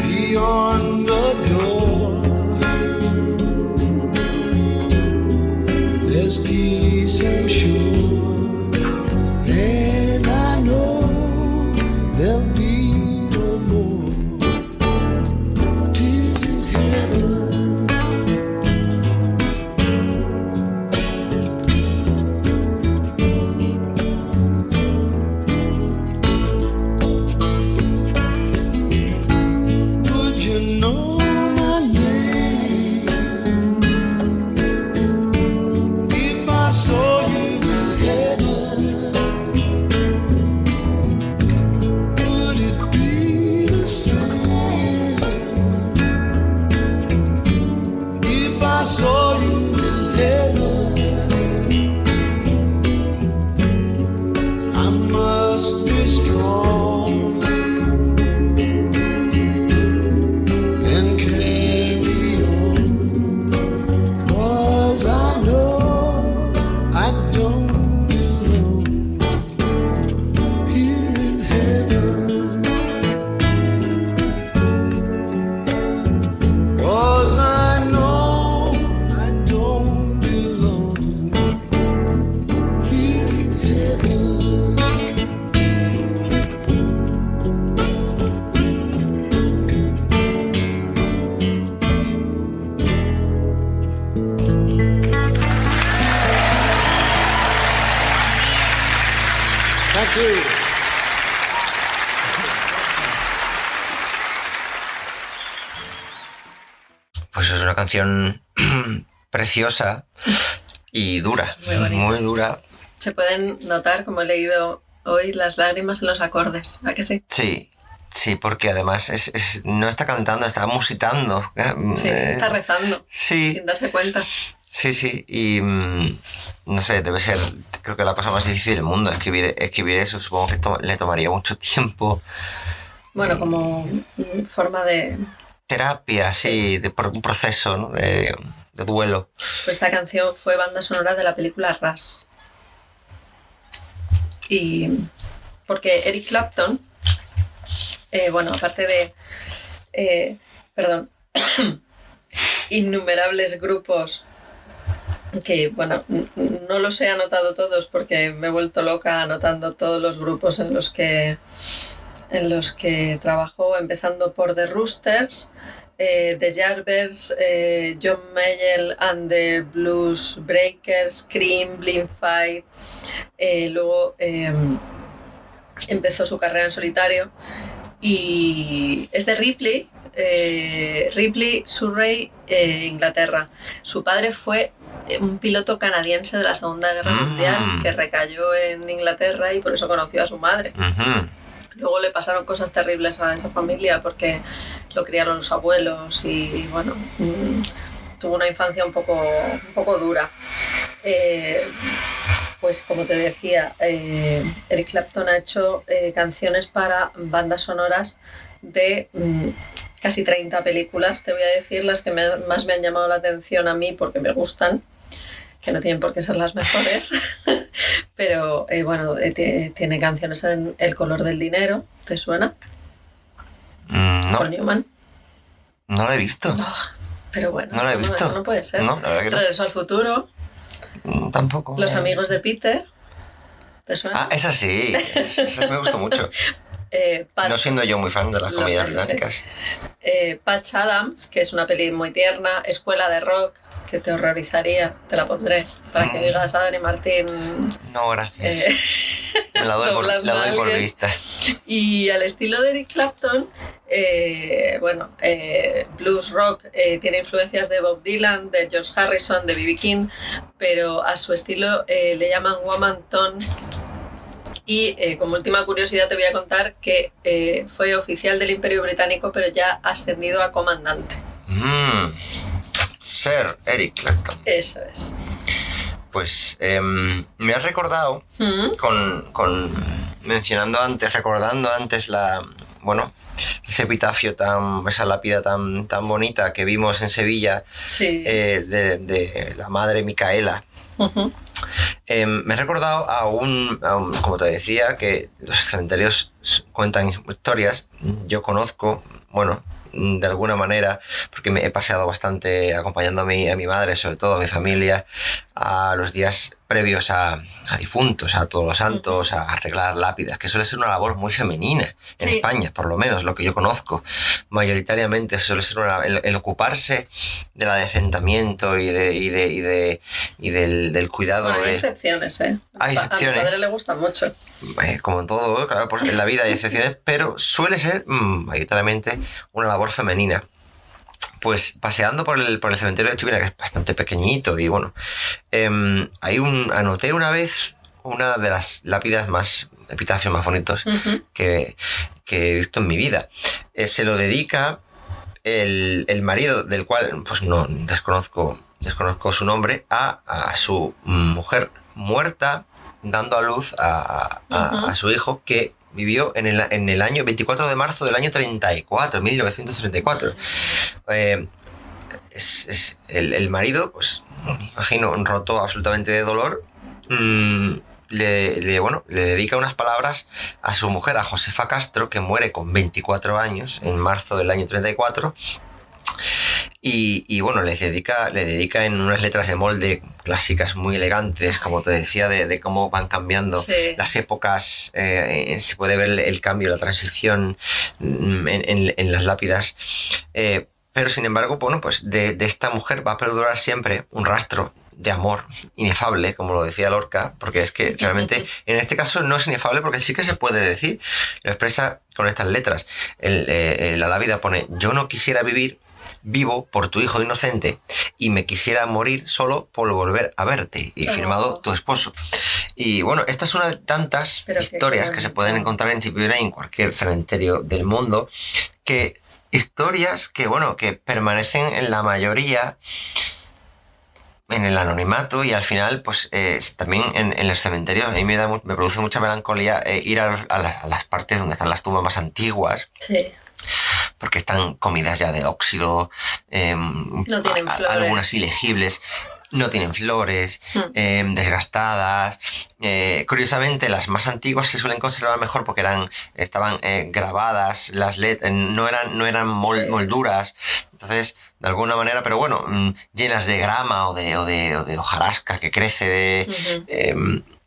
beyond the door. There's peace, I'm sure, and I know there'll be no more tears in heaven. Would you know my name if I saw you in heaven? Would it be the same if I saw you in heaven? I must be strong and carry on, 'cause I know I don't belong here in heaven. 'Cause I know I don't belong here in heaven. Thank you. Pues es una canción preciosa y dura, Muy bonita. muy dura. Se pueden notar, como he leído hoy, las lágrimas en los acordes. ¿A que sí? Sí, sí, porque además no está cantando, está musitando. Sí, está rezando, Sí, sin darse cuenta. sí, y no sé, debe ser, creo que la cosa más difícil del mundo, escribir eso. Supongo que le tomaría mucho tiempo. Bueno, como forma de... Terapia, sí, un proceso, ¿no? de duelo. Pues esta canción fue banda sonora de la película Rush. Y porque Eric Clapton, bueno, aparte de, innumerables grupos que, bueno, no los he anotado todos porque me he vuelto loca anotando todos los grupos en los que trabajó, empezando por The Roosters, The Yardbirds, John Mayall and the Blues Breakers, Cream, Blind Fight. Luego empezó su carrera en solitario y es de Ripley, Surrey, Inglaterra. Su padre fue un piloto canadiense de la Segunda Guerra Mundial que recayó en Inglaterra y por eso conoció a su madre. Ujú. Luego le pasaron cosas terribles a esa familia porque lo criaron los abuelos y bueno, tuvo una infancia un poco dura. Pues como te decía, Eric Clapton ha hecho canciones para bandas sonoras de casi 30 películas. Te voy a decir las que más me han llamado la atención a mí porque me gustan, que no tienen por qué ser las mejores, pero bueno, tiene canciones en El color del dinero, ¿te suena? No, Con Newman. no lo he visto. Pero bueno, No lo he visto. eso no puede ser. No, la verdad que no. Regreso al futuro. tampoco. Los amigos de Peter. ¿Te suena? Ah, esa sí. Esa me gustó mucho. Patch, No siendo yo muy fan de las Lo comedias sé, lo sé. británicas. Patch Adams, que es una peli muy tierna. Escuela de Rock, que te horrorizaría. Te la pondré para que digas a Dani Martín. No, gracias. Me la doblando a doy por alguien. vista. Y al estilo de Eric Clapton, blues rock, tiene influencias de Bob Dylan, de George Harrison, de B.B. King, pero a su estilo le llaman woman tone. Y como última curiosidad te voy a contar que fue oficial del Imperio Británico, pero ya ascendido a comandante. Sir Eric Clapton. Eso es. Pues me has recordado Mm, recordando antes ese epitafio esa lápida tan bonita que vimos en Sevilla sí. de la madre Micaela. Ujú. Me he recordado como te decía, que los cementerios cuentan historias. Yo conozco, de alguna manera, porque me he paseado bastante acompañando a mi madre, sobre todo a mi familia, a los días previos a difuntos, a Todos los Santos, a arreglar lápidas, que suele ser una labor muy femenina en Sí. España, por lo menos lo que yo conozco. Mayoritariamente suele ser el ocuparse del adecentamiento y del cuidado Bueno, hay de... excepciones, ¿eh? Hay excepciones. A mi padre le gusta mucho. Como en todo, claro, pues en la vida hay excepciones, pero suele ser mayoritariamente una labor femenina. Pues paseando por el cementerio de Chivina, que es bastante pequeñito, y anoté una vez una de las lápidas epitafios más bonitos Ujú. que he visto en mi vida. Se lo dedica el marido, del cual pues no desconozco su nombre, a su mujer muerta, dando a luz a su hijo, que vivió en el año 24 de marzo del año 1934. El marido, pues me imagino, roto absolutamente de dolor, le dedica unas palabras a su mujer, a Josefa Castro, que muere con 24 años en marzo del año 34. Y le dedica en unas letras de molde clásicas muy elegantes, como te decía, de cómo van cambiando Sí. las épocas. Se puede ver el cambio, la transición en las lápidas. Pero sin embargo, pues de esta mujer va a perdurar siempre un rastro de amor inefable, como lo decía Lorca, porque es que realmente en este caso no es inefable, porque sí que se puede decir, lo expresa con estas letras. La lápida pone: yo no quisiera vivir vivo por tu hijo inocente y me quisiera morir solo por volver a verte, y firmado tu esposo. Y esta es una de tantas historias que se pueden encontrar en Chipivera y en cualquier cementerio del mundo, historias que permanecen en la mayoría en el anonimato, y al final pues también en los cementerios a mí me produce mucha melancolía ir a las partes donde están las tumbas más antiguas. Sí. Porque están comidas ya de óxido, No tienen flores. algunas ilegibles, no tienen flores, desgastadas. Curiosamente, las más antiguas se suelen conservar mejor porque estaban grabadas, las no eran molduras. Entonces, de alguna manera, pero llenas de grama o de hojarasca que crece.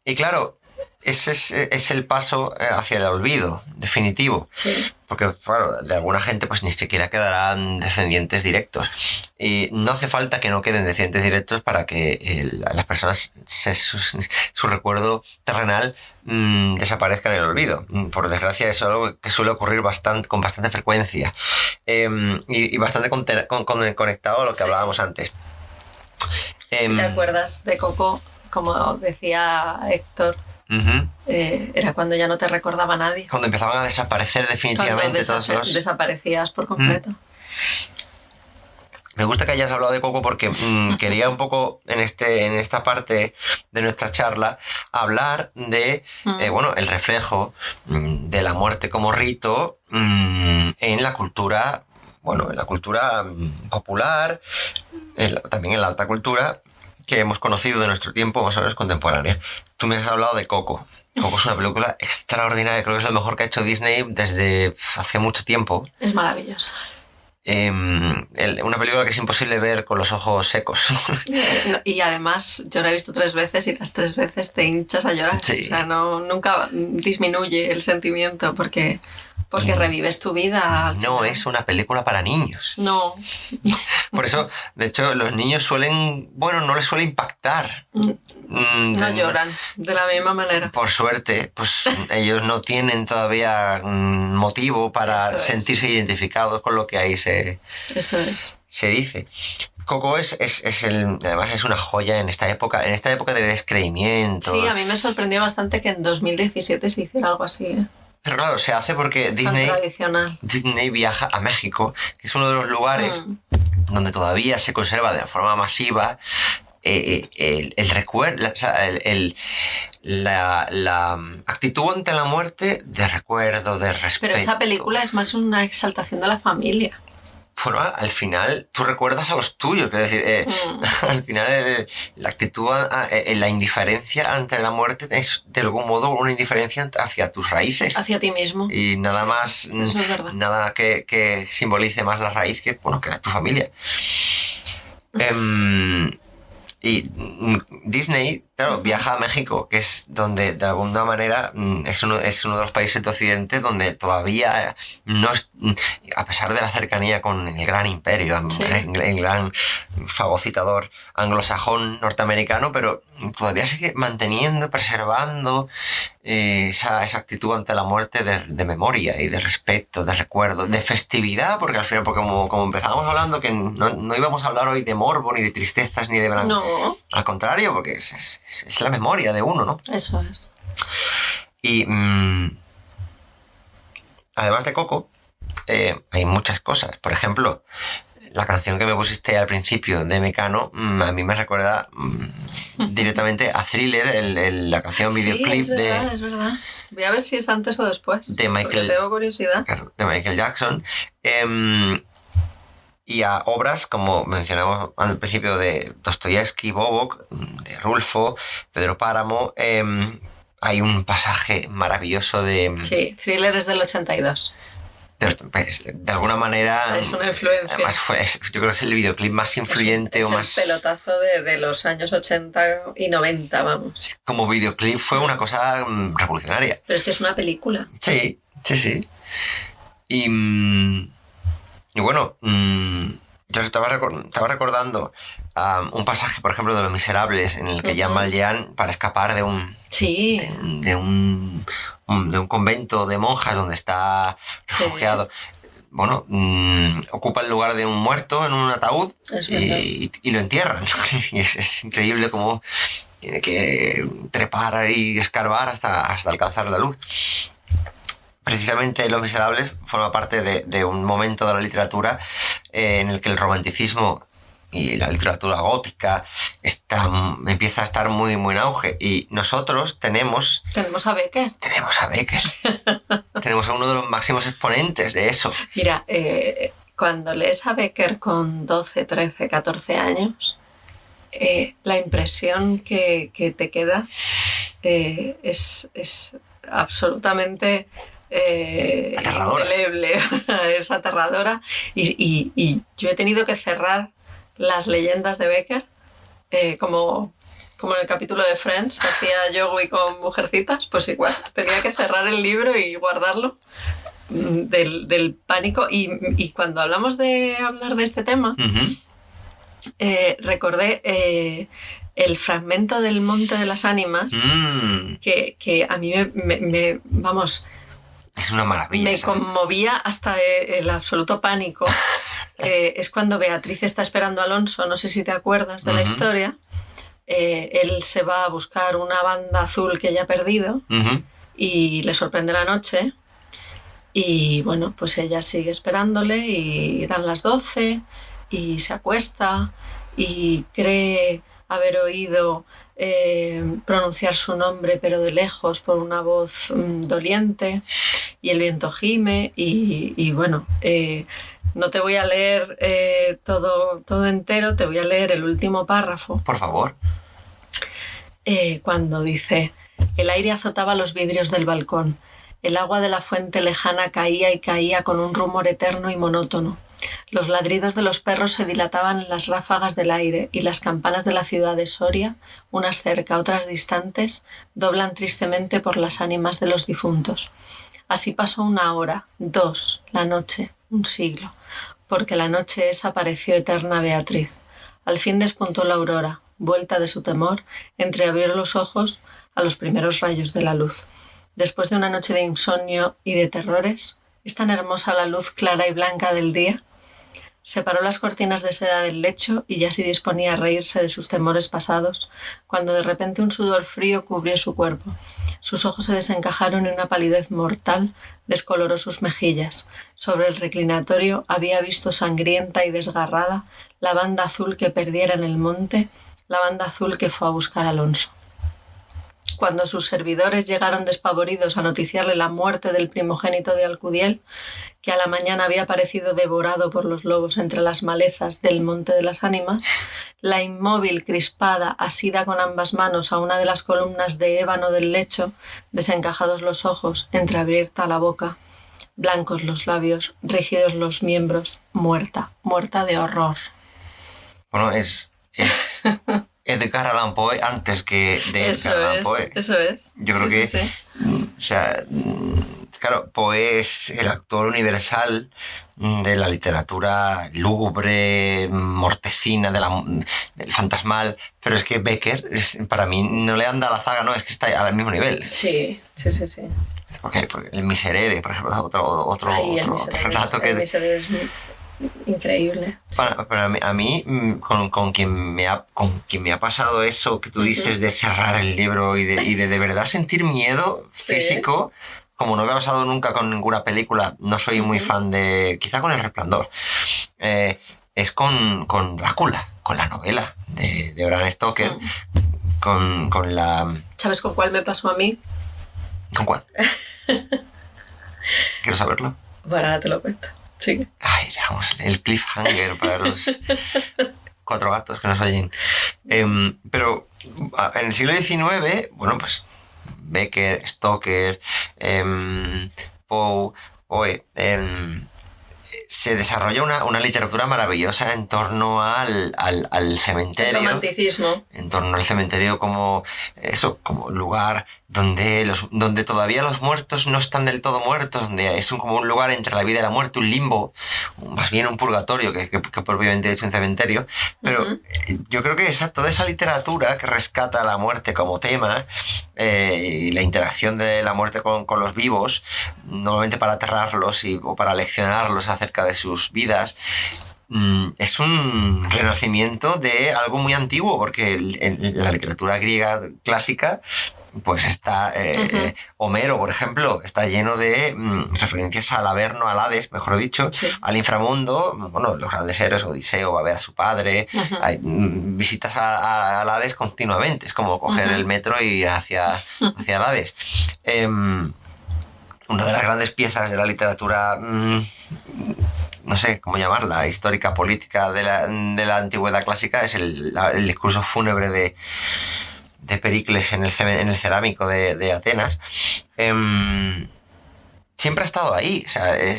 Y claro, ese es el paso hacia el olvido definitivo. Sí. Porque, claro, de alguna gente pues ni siquiera quedarán descendientes directos. Y no hace falta que no queden descendientes directos para que las personas, su recuerdo terrenal desaparezca en el olvido. Por desgracia, eso es algo que suele ocurrir con bastante frecuencia. Y bastante conectado a lo que hablábamos antes. Si te acuerdas de Coco, como decía Héctor, era cuando ya no te recordaba nadie. Cuando empezaban a desaparecer definitivamente todos los... Desaparecías por completo. Me gusta que hayas hablado de Coco porque quería un poco en esta parte de nuestra charla hablar de el reflejo de la muerte como rito en la cultura, popular, también en la alta cultura que hemos conocido de nuestro tiempo, más o menos contemporánea. Tú me has hablado de Coco. Coco es una película extraordinaria, creo que es lo mejor que ha hecho Disney desde hace mucho tiempo. Es maravillosa. una película que es imposible ver con los ojos secos. Y además yo la he visto 3 veces y las 3 veces te hinchas a llorar. Sí. O sea, nunca disminuye el sentimiento porque Y revives tu vida. al no final. es una película para niños. No. Por eso, de hecho, los niños no les suele impactar. No lloran de la misma manera. Por suerte, pues ellos no tienen todavía motivo para Eso es. sentirse identificados con lo que ahí se Eso es. dice. Coco además es una joya en esta época de descreimiento. Sí, a mí me sorprendió bastante que en 2017 se hiciera algo así, ¿eh? Pero claro, se hace porque Tan Disney tradicional. viaja a México, que es uno de los lugares donde todavía se conserva de forma masiva el recuerdo, la actitud ante la muerte de recuerdo, de respeto. Pero esa película es más una exaltación de la familia. Bueno, al final tú recuerdas a los tuyos, es decir, al final la actitud, la indiferencia ante la muerte es de algún modo una indiferencia hacia tus raíces. Hacia ti mismo. Y nada más, Eso es verdad. nada que simbolice más la raíz que tu familia. Y Disney, claro, viaja a México, que es donde de alguna manera es uno de los países de Occidente donde todavía no es, a pesar de la cercanía con el gran imperio, Sí. el gran fagocitador anglosajón norteamericano, pero todavía sigue manteniendo, preservando esa actitud ante la muerte de memoria y de respeto, de recuerdo, de festividad, porque al final, porque como empezábamos hablando, que no íbamos a hablar hoy de morbo, ni de tristezas, ni de blanco. No, Al contrario, porque es la memoria de uno, ¿no? eso es. Y además de Coco, hay muchas cosas. Por ejemplo, la canción que me pusiste al principio de Mecano, a mí me recuerda directamente a Thriller, la canción videoclip sí, es verdad. Voy a ver si es antes o después. De Michael- Porque tengo curiosidad. de Michael Jackson. Y a obras, como mencionamos al principio, de Dostoyevsky, Bobok, de Rulfo, Pedro Páramo. Hay un pasaje maravilloso Sí, Thriller es del 82. de alguna manera. Es una influencia. Además, yo creo que es el videoclip más influyente es o más. el pelotazo de los años 80 y 90, vamos. Como videoclip fue una cosa revolucionaria. Pero es que es una película. Sí. Y bueno, yo estaba recordando un pasaje, por ejemplo, de Los Miserables, en el que Jean Valjean, para escapar de un Sí. de un convento de monjas donde está refugiado, bueno, ocupa el lugar de un muerto en un ataúd y lo entierran. Y es increíble cómo tiene que trepar y escarbar hasta alcanzar la luz. Precisamente Los Miserables forma parte de un momento de la literatura en el que el romanticismo y la literatura gótica empieza a estar muy, muy en auge. Y nosotros tenemos a Becker. Tenemos a uno de los máximos exponentes de eso. Mira, cuando lees a Becker con 12, 13, 14 años, la impresión que te queda es absolutamente aterradora. indeleble. Es aterradora. Y yo he tenido que cerrar las leyendas de Becker, como en el capítulo de Friends, hacía Joey con Mujercitas, pues igual, tenía que cerrar el libro y guardarlo del pánico. Y cuando hablamos de hablar de este tema, recordé el fragmento del Monte de las Ánimas, que a mí vamos... Es una maravilla. Me conmovía hasta el absoluto pánico. Es cuando Beatriz está esperando a Alonso, no sé si te acuerdas de la historia. Él se va a buscar una banda azul que ella ha perdido y le sorprende la noche. Y bueno, pues ella sigue esperándole y dan las 12 y se acuesta y cree haber oído pronunciar su nombre, pero de lejos, por una voz doliente, y el viento gime y bueno, no te voy a leer todo entero, te voy a leer el último párrafo. Por favor. Cuando dice: el aire azotaba los vidrios del balcón, el agua de la fuente lejana caía y caía con un rumor eterno y monótono. Los ladridos de los perros se dilataban en las ráfagas del aire y las campanas de la ciudad de Soria, unas cerca, otras distantes, doblan tristemente por las ánimas de los difuntos. Así pasó 1 hora, 2, la noche, 1 siglo, porque la noche esa pareció eterna Beatriz. Al fin despuntó la aurora, vuelta de su temor, entreabrió los ojos a los primeros rayos de la luz. Después de una noche de insomnio y de terrores, ¿es tan hermosa la luz clara y blanca del día? Separó las cortinas de seda del lecho y ya se disponía a reírse de sus temores pasados, cuando de repente un sudor frío cubrió su cuerpo. Sus ojos se desencajaron y una palidez mortal descoloró sus mejillas. Sobre el reclinatorio había visto sangrienta y desgarrada la banda azul que perdiera en el monte, la banda azul que fue a buscar a Alonso. Cuando sus servidores llegaron despavoridos a noticiarle la muerte del primogénito de Alcudiel, que a la mañana había aparecido devorado por los lobos entre las malezas del Monte de las Ánimas, la inmóvil, crispada, asida con ambas manos a una de las columnas de ébano del lecho, desencajados los ojos, entreabierta la boca, blancos los labios, rígidos los miembros, muerta, muerta de horror. Bueno, es Edgar Allan Poe antes que de Edgar Allan Poe. Eso es. Yo creo que, o sea, claro, Poe es el actor universal de la literatura lúgubre, mortecina, del fantasmal, pero es que Becker, para mí, no le anda a la zaga, no, es que está al mismo nivel. Sí. Porque el Miserere, por ejemplo, otro relato que... El Miserere es increíble. A mí con quien me ha pasado eso que tú dices de cerrar el libro y de verdad sentir miedo físico, como no me ha pasado nunca con ninguna película, no soy muy fan de... Quizá con El Resplandor. Es con Drácula, con la novela de Bram Stoker, con la... ¿Sabes con cuál me pasó a mí? ¿Con cuál? Quiero saberlo. Bueno, ahora te lo cuento. Sí. Ay, dejamos el cliffhanger para los 4 gatos que nos oyen. Pero en el siglo XIX, bueno, pues Becker, Stoker, Poe, se desarrolla una literatura maravillosa en torno al cementerio. El romanticismo. En torno al cementerio como lugar donde todavía los muertos no están del todo muertos, donde es como un lugar entre la vida y la muerte, un limbo, más bien un purgatorio que propiamente es un cementerio. Pero yo creo que toda esa literatura que rescata la muerte como tema y la interacción de la muerte con los vivos, normalmente para aterrarlos o para leccionarlos acerca de sus vidas, es un renacimiento de algo muy antiguo, porque en la literatura griega clásica pues está Homero, por ejemplo, está lleno de referencias al Averno, al Hades, mejor dicho, al inframundo. Bueno, los grandes héroes, Odiseo va a ver a su padre, hay visitas al Hades continuamente, es como coger el metro y hacia el Hades. Una de las grandes piezas de la literatura, no sé cómo llamarla, histórica, política de la antigüedad clásica, es el discurso fúnebre de Pericles en el cerámico de Atenas. Siempre ha estado ahí,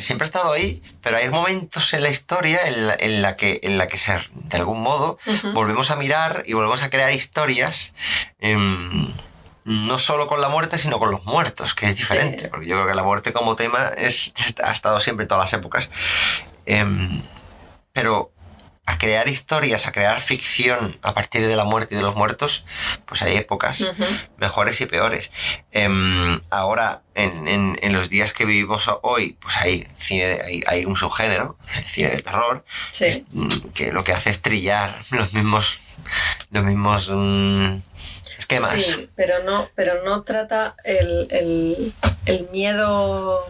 siempre ha estado ahí, pero hay momentos en la historia en la que de algún modo volvemos a mirar y volvemos a crear historias, no solo con la muerte, sino con los muertos, que es diferente, porque yo creo que la muerte como tema ha estado siempre en todas las épocas. Pero a crear historias, a crear ficción a partir de la muerte y de los muertos, pues hay épocas mejores y peores. Ahora, en los días que vivimos hoy, pues hay un subgénero, el cine de terror, que lo que hace es trillar los mismos esquemas. Sí, pero no trata el miedo...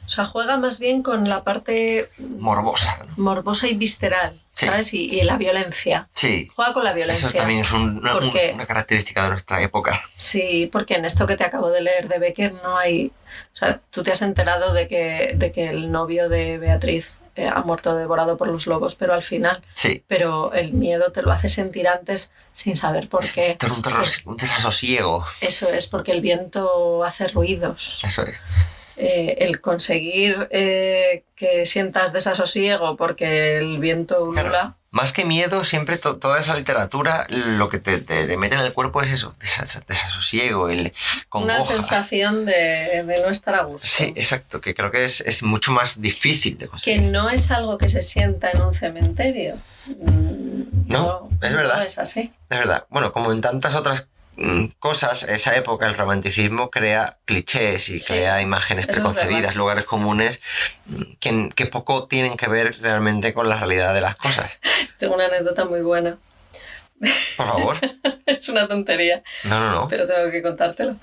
O sea, juega más bien con la parte... morbosa y visceral, ¿sabes? Y la violencia. Sí. Juega con la violencia. Eso también es una característica de nuestra época. Sí, porque en esto que te acabo de leer de Becker no hay... O sea, tú te has enterado de que el novio de Beatriz ha muerto devorado por los lobos, pero al final... Sí. Pero el miedo te lo hace sentir antes sin saber por qué. Un desasosiego. Eso es, porque el viento hace ruidos. Eso es. el conseguir que sientas desasosiego porque el viento ulula. Claro. Más que miedo, siempre toda esa literatura lo que te mete en el cuerpo es eso, desasosiego, Una congoja. sensación de no estar a gusto. Sí, exacto, que creo que es mucho más difícil de Que conseguir. no es algo que se sienta en un cementerio. No, es verdad. No es así. Es verdad. Bueno, como en tantas otras cosas, esa época, el romanticismo crea clichés y Sí, crea imágenes eso es preconcebidas, verdad. lugares comunes que poco tienen que ver realmente con la realidad de las cosas. Tengo una anécdota muy buena. Por favor. Es una tontería, No. pero tengo que contártelo.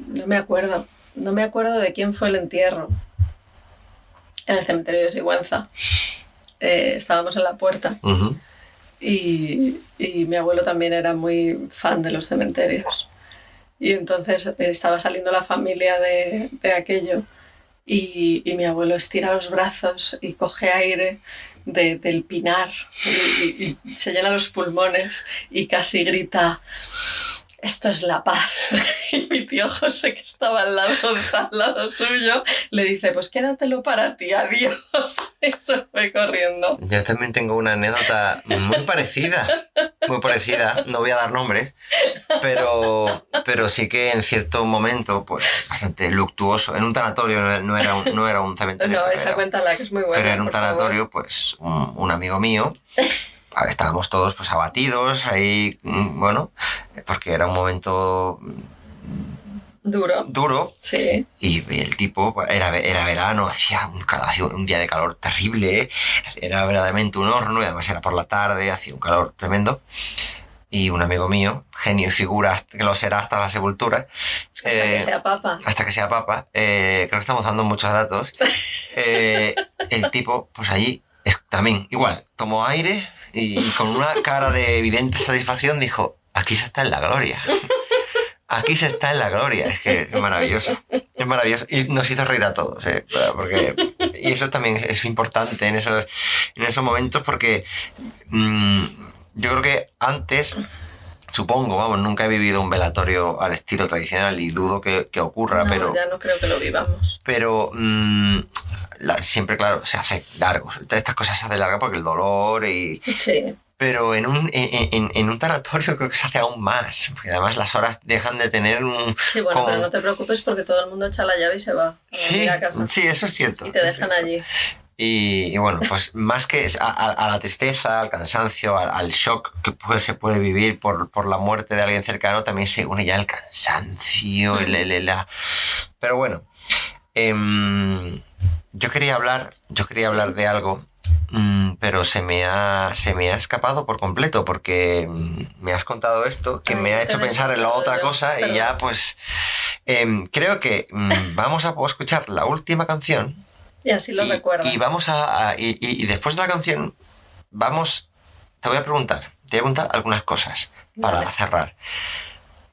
No me acuerdo. No me acuerdo de quién fue el entierro. En el cementerio de Sigüenza. Estábamos en la puerta. Ujú. Y mi abuelo también era muy fan de los cementerios. Y entonces estaba saliendo la familia de aquello y mi abuelo estira los brazos y coge aire del pinar y se llena los pulmones y casi grita: «Esto es la paz». Y mi tío José, que estaba al lado suyo, le dice: «Pues quédatelo para ti, adiós». Y se fue corriendo. Yo también tengo una anécdota muy parecida, no voy a dar nombres, pero sí que en cierto momento, pues bastante luctuoso, en un tanatorio, no era un cementerio, No, pero esa cuéntala, que es muy buena. pero en un por favor. tanatorio, pues un amigo mío, estábamos todos pues abatidos ahí, bueno, porque era un momento Duro. duro. Sí. Y el tipo, pues, era verano, hacía un día de calor terrible, era verdaderamente un horno, y además era por la tarde, hacía un calor tremendo. Y un amigo mío, genio y figura, que lo será hasta la sepultura, Hasta que sea papa. hasta que sea papa, creo que estamos dando muchos datos, el tipo, pues allí, también, igual, tomó aire y con una cara de evidente satisfacción dijo: «Aquí se está en la gloria». Aquí se está en la gloria, es que es maravilloso. Es maravilloso. Y nos hizo reír a todos, y eso también es importante en esos momentos porque yo creo que antes, supongo, vamos, nunca he vivido un velatorio al estilo tradicional y dudo que ocurra, No, pero ya no creo que lo vivamos. siempre, claro, se hace largos. Estas cosas se hacen largas porque el dolor y... Sí. Pero en un tanatorio creo que se hace aún más, porque además las horas dejan de tener un... Sí, bueno, como- pero no te preocupes porque todo el mundo echa la llave y se va a Sí, a casa. sí, eso es cierto. Y te es dejan cierto. allí. Y bueno, pues más que a la tristeza, al cansancio, al shock que se puede vivir por la muerte de alguien cercano, también se une ya el cansancio. Pero bueno, yo quería hablar de algo, pero se me ha escapado por completo porque me has contado esto que Ay, me ha te hecho he pensar en la desasado otra yo, cosa y perdón. ya pues creo que vamos a escuchar la última canción. Y así lo recuerdas. Y vamos y después de la canción te voy a preguntar algunas cosas para Vale. cerrar.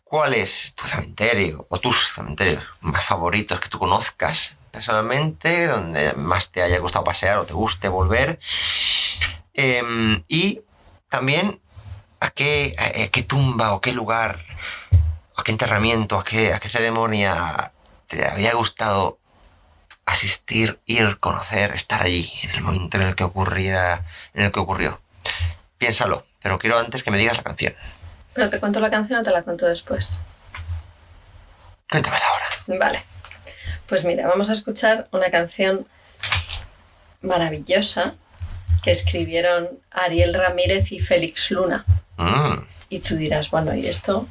¿Cuál es tu cementerio o tus cementerios más favoritos que tú conozcas personalmente, donde más te haya gustado pasear o te guste volver? Y también a qué tumba o qué lugar, a qué enterramiento, a qué ceremonia te había gustado asistir, ir, conocer, estar allí en el momento en el que ocurrió. Piénsalo, pero quiero antes que me digas la canción. ¿Pero te cuento la canción o te la cuento después? Cuéntamela ahora. Vale. Pues mira, vamos a escuchar una canción maravillosa que escribieron Ariel Ramírez y Félix Luna. Y tú dirás, bueno, ¿y esto?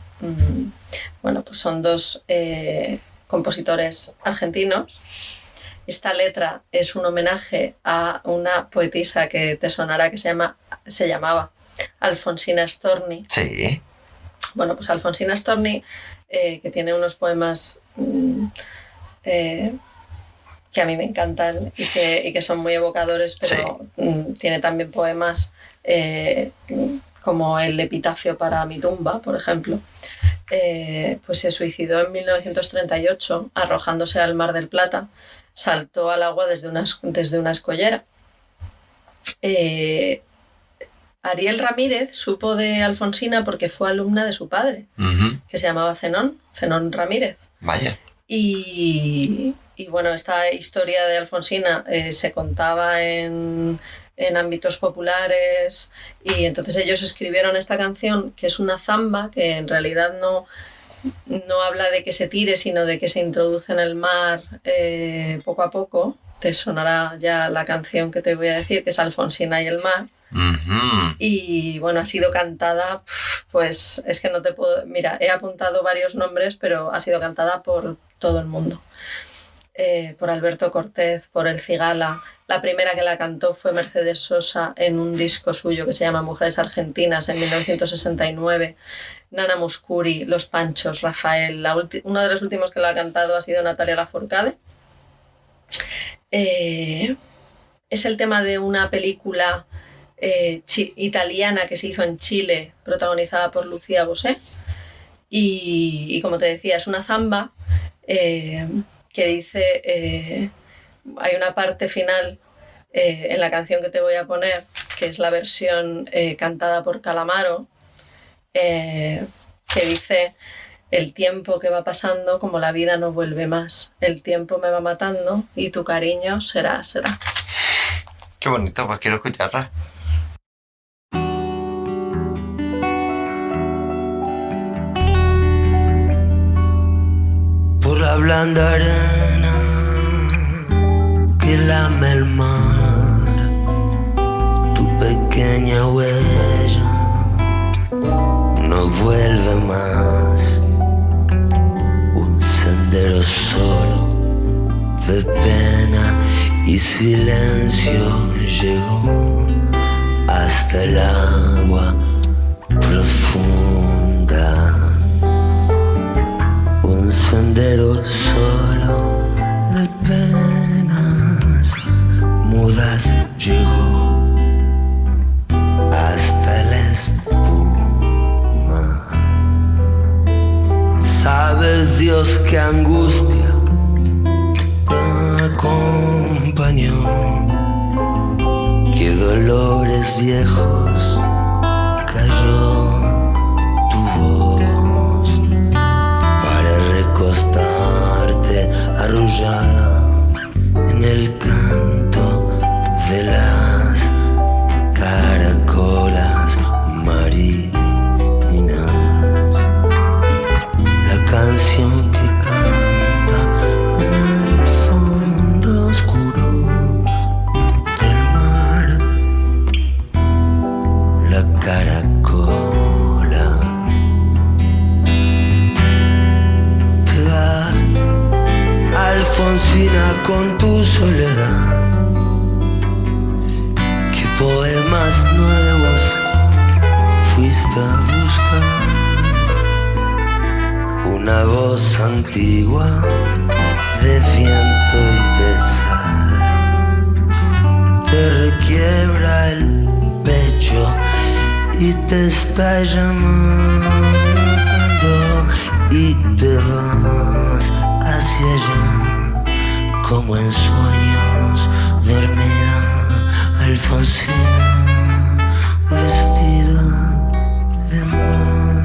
Bueno, pues son dos compositores argentinos. Esta letra es un homenaje a una poetisa que te sonará que se llamaba Alfonsina Storni. Sí. Bueno, pues Alfonsina Storni, que tiene unos poemas que a mí me encantan y que son muy evocadores, pero tiene también poemas como el epitafio para mi tumba, por ejemplo. Pues se suicidó en 1938 arrojándose al Mar del Plata. Saltó al agua desde una escollera. Ariel Ramírez supo de Alfonsina porque fue alumna de su padre, Uh-huh. que se llamaba Zenón Ramírez. Vaya. Y bueno, esta historia de Alfonsina se contaba en ámbitos populares, y entonces ellos escribieron esta canción, que es una zamba, que en realidad no habla de que se tire, sino de que se introduce en el mar poco a poco. Te sonará ya la canción que te voy a decir, que es Alfonsina y el mar. Ujú. Y bueno, ha sido cantada, pues es que no te puedo... Mira, he apuntado varios nombres, pero ha sido cantada por todo el mundo. Por Alberto Cortés, por El Cigala. La primera que la cantó fue Mercedes Sosa en un disco suyo que se llama Mujeres Argentinas en 1969. Nana Mouskouri, Los Panchos, Rafael. Uno de los últimos que lo ha cantado ha sido Natalia Lafourcade. Es el tema de una película italiana que se hizo en Chile, protagonizada por Lucía Bosé. Y como te decía, es una zamba que dice... hay una parte final en la canción que te voy a poner, que es la versión cantada por Calamaro, que dice: el tiempo que va pasando, como la vida no vuelve más, el tiempo me va matando y tu cariño será. Qué bonito, pues quiero escucharla. Por la blanda arena que lame el mar, tu pequeña huella no vuelve más. Un sendero solo de pena y silencio llegó hasta el agua profunda. Un sendero solo de penas mudas llegó hasta la espuma. Sabes, Dios, qué angustia te acompañó, qué dolores viejos cayó tu voz para recostarte arrullada en el canto de las caracolas marinas. La canción que canta en el fondo oscuro del mar, la caracola. Te vas, Alfonsina, con tu soledad. ¿Qué poemas nuevos fuiste a buscar? Una voz antigua de viento y de sal te requiebra el pecho y te está llamando, y te vas hacia allá como en sueños dormida Alfonsina vestida de mar.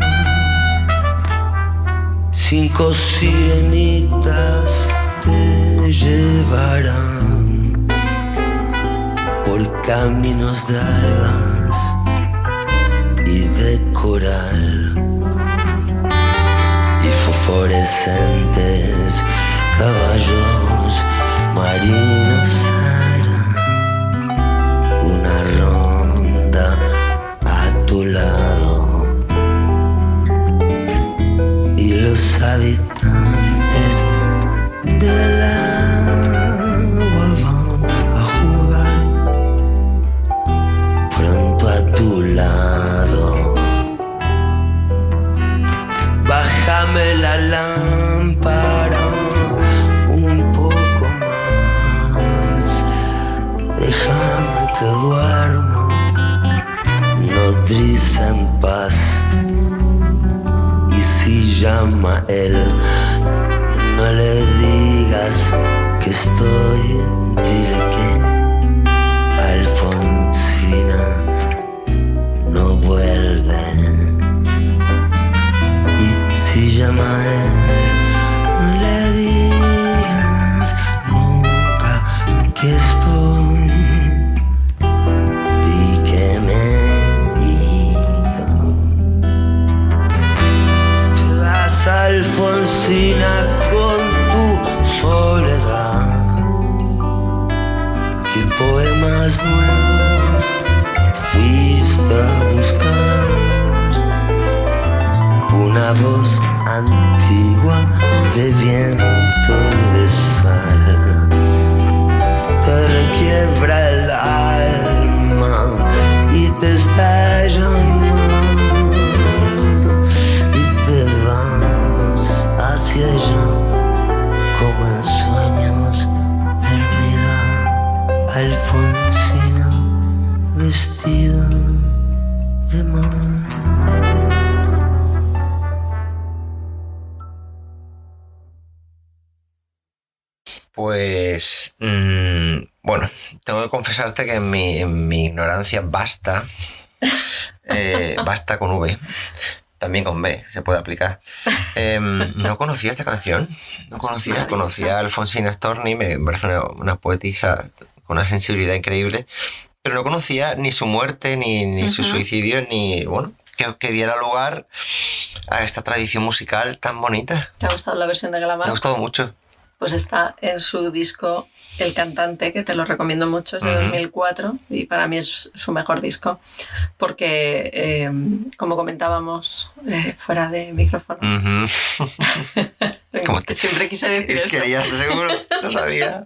5 sirenitas te llevarán por caminos de algas y de coral, y fosforescentes caballos marinos harán una ronda a tu lado, y los habitantes del agua van a jugar pronto a tu lado. Bájame la lámpara un poco más, déjame que duerma nodriza en paz. Y si llama él, no le digas que estoy, dile que Alfonsina no vuelve. Si llama a él, no le digas Alfonsina, con tu soledad. ¿Qué poemas nuevos fuiste a buscar? Una voz antigua de viento de sal te requiebra el alma y te está llamando y te vas hacia allá como en sueños dormida Alfonsina vestida de mar. Pues, bueno, tengo que confesarte que en mi ignorancia basta con V, también con B, se puede aplicar. No conocía esta canción, conocía a Alfonsina Storni, me parece una poetisa con una sensibilidad increíble, pero no conocía ni su muerte, ni su suicidio, ni, bueno, que diera lugar a esta tradición musical tan bonita. ¿Te ha gustado la versión de Calamaro? Me ha gustado mucho. Pues está en su disco El Cantante, que te lo recomiendo mucho, es de 2004 y para mí es su mejor disco porque, como comentábamos fuera de micrófono, siempre quise decir eso. Querías, seguro, lo sabía.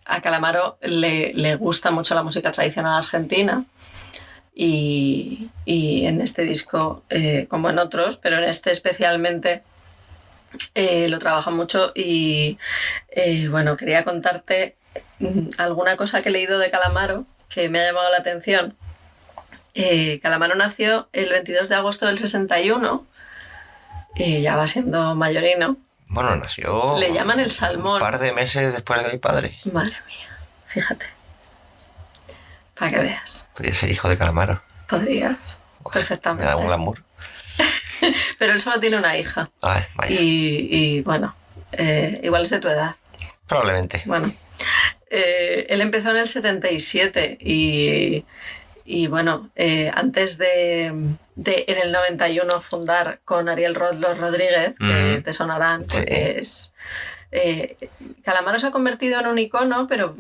A Calamaro le gusta mucho la música tradicional argentina y en este disco, como en otros, pero en este especialmente, lo trabaja mucho y bueno, quería contarte alguna cosa que he leído de Calamaro que me ha llamado la atención. Calamaro nació el 22 de agosto del 61, ya va siendo mayorino. Bueno, nació... Le llaman el Salmón. Un par de meses después de mi padre. Madre mía, fíjate. Para que veas. Podría ser hijo de Calamaro. Podrías, perfectamente. Me da un glamour. Pero él solo tiene una hija. Ay, vaya. Y bueno, igual es de tu edad. Probablemente. Bueno, él empezó en el 77 y bueno, antes de en el 91 fundar con Ariel Roth Los Rodríguez, que te sonarán, porque es... Calamaro se ha convertido en un icono, pero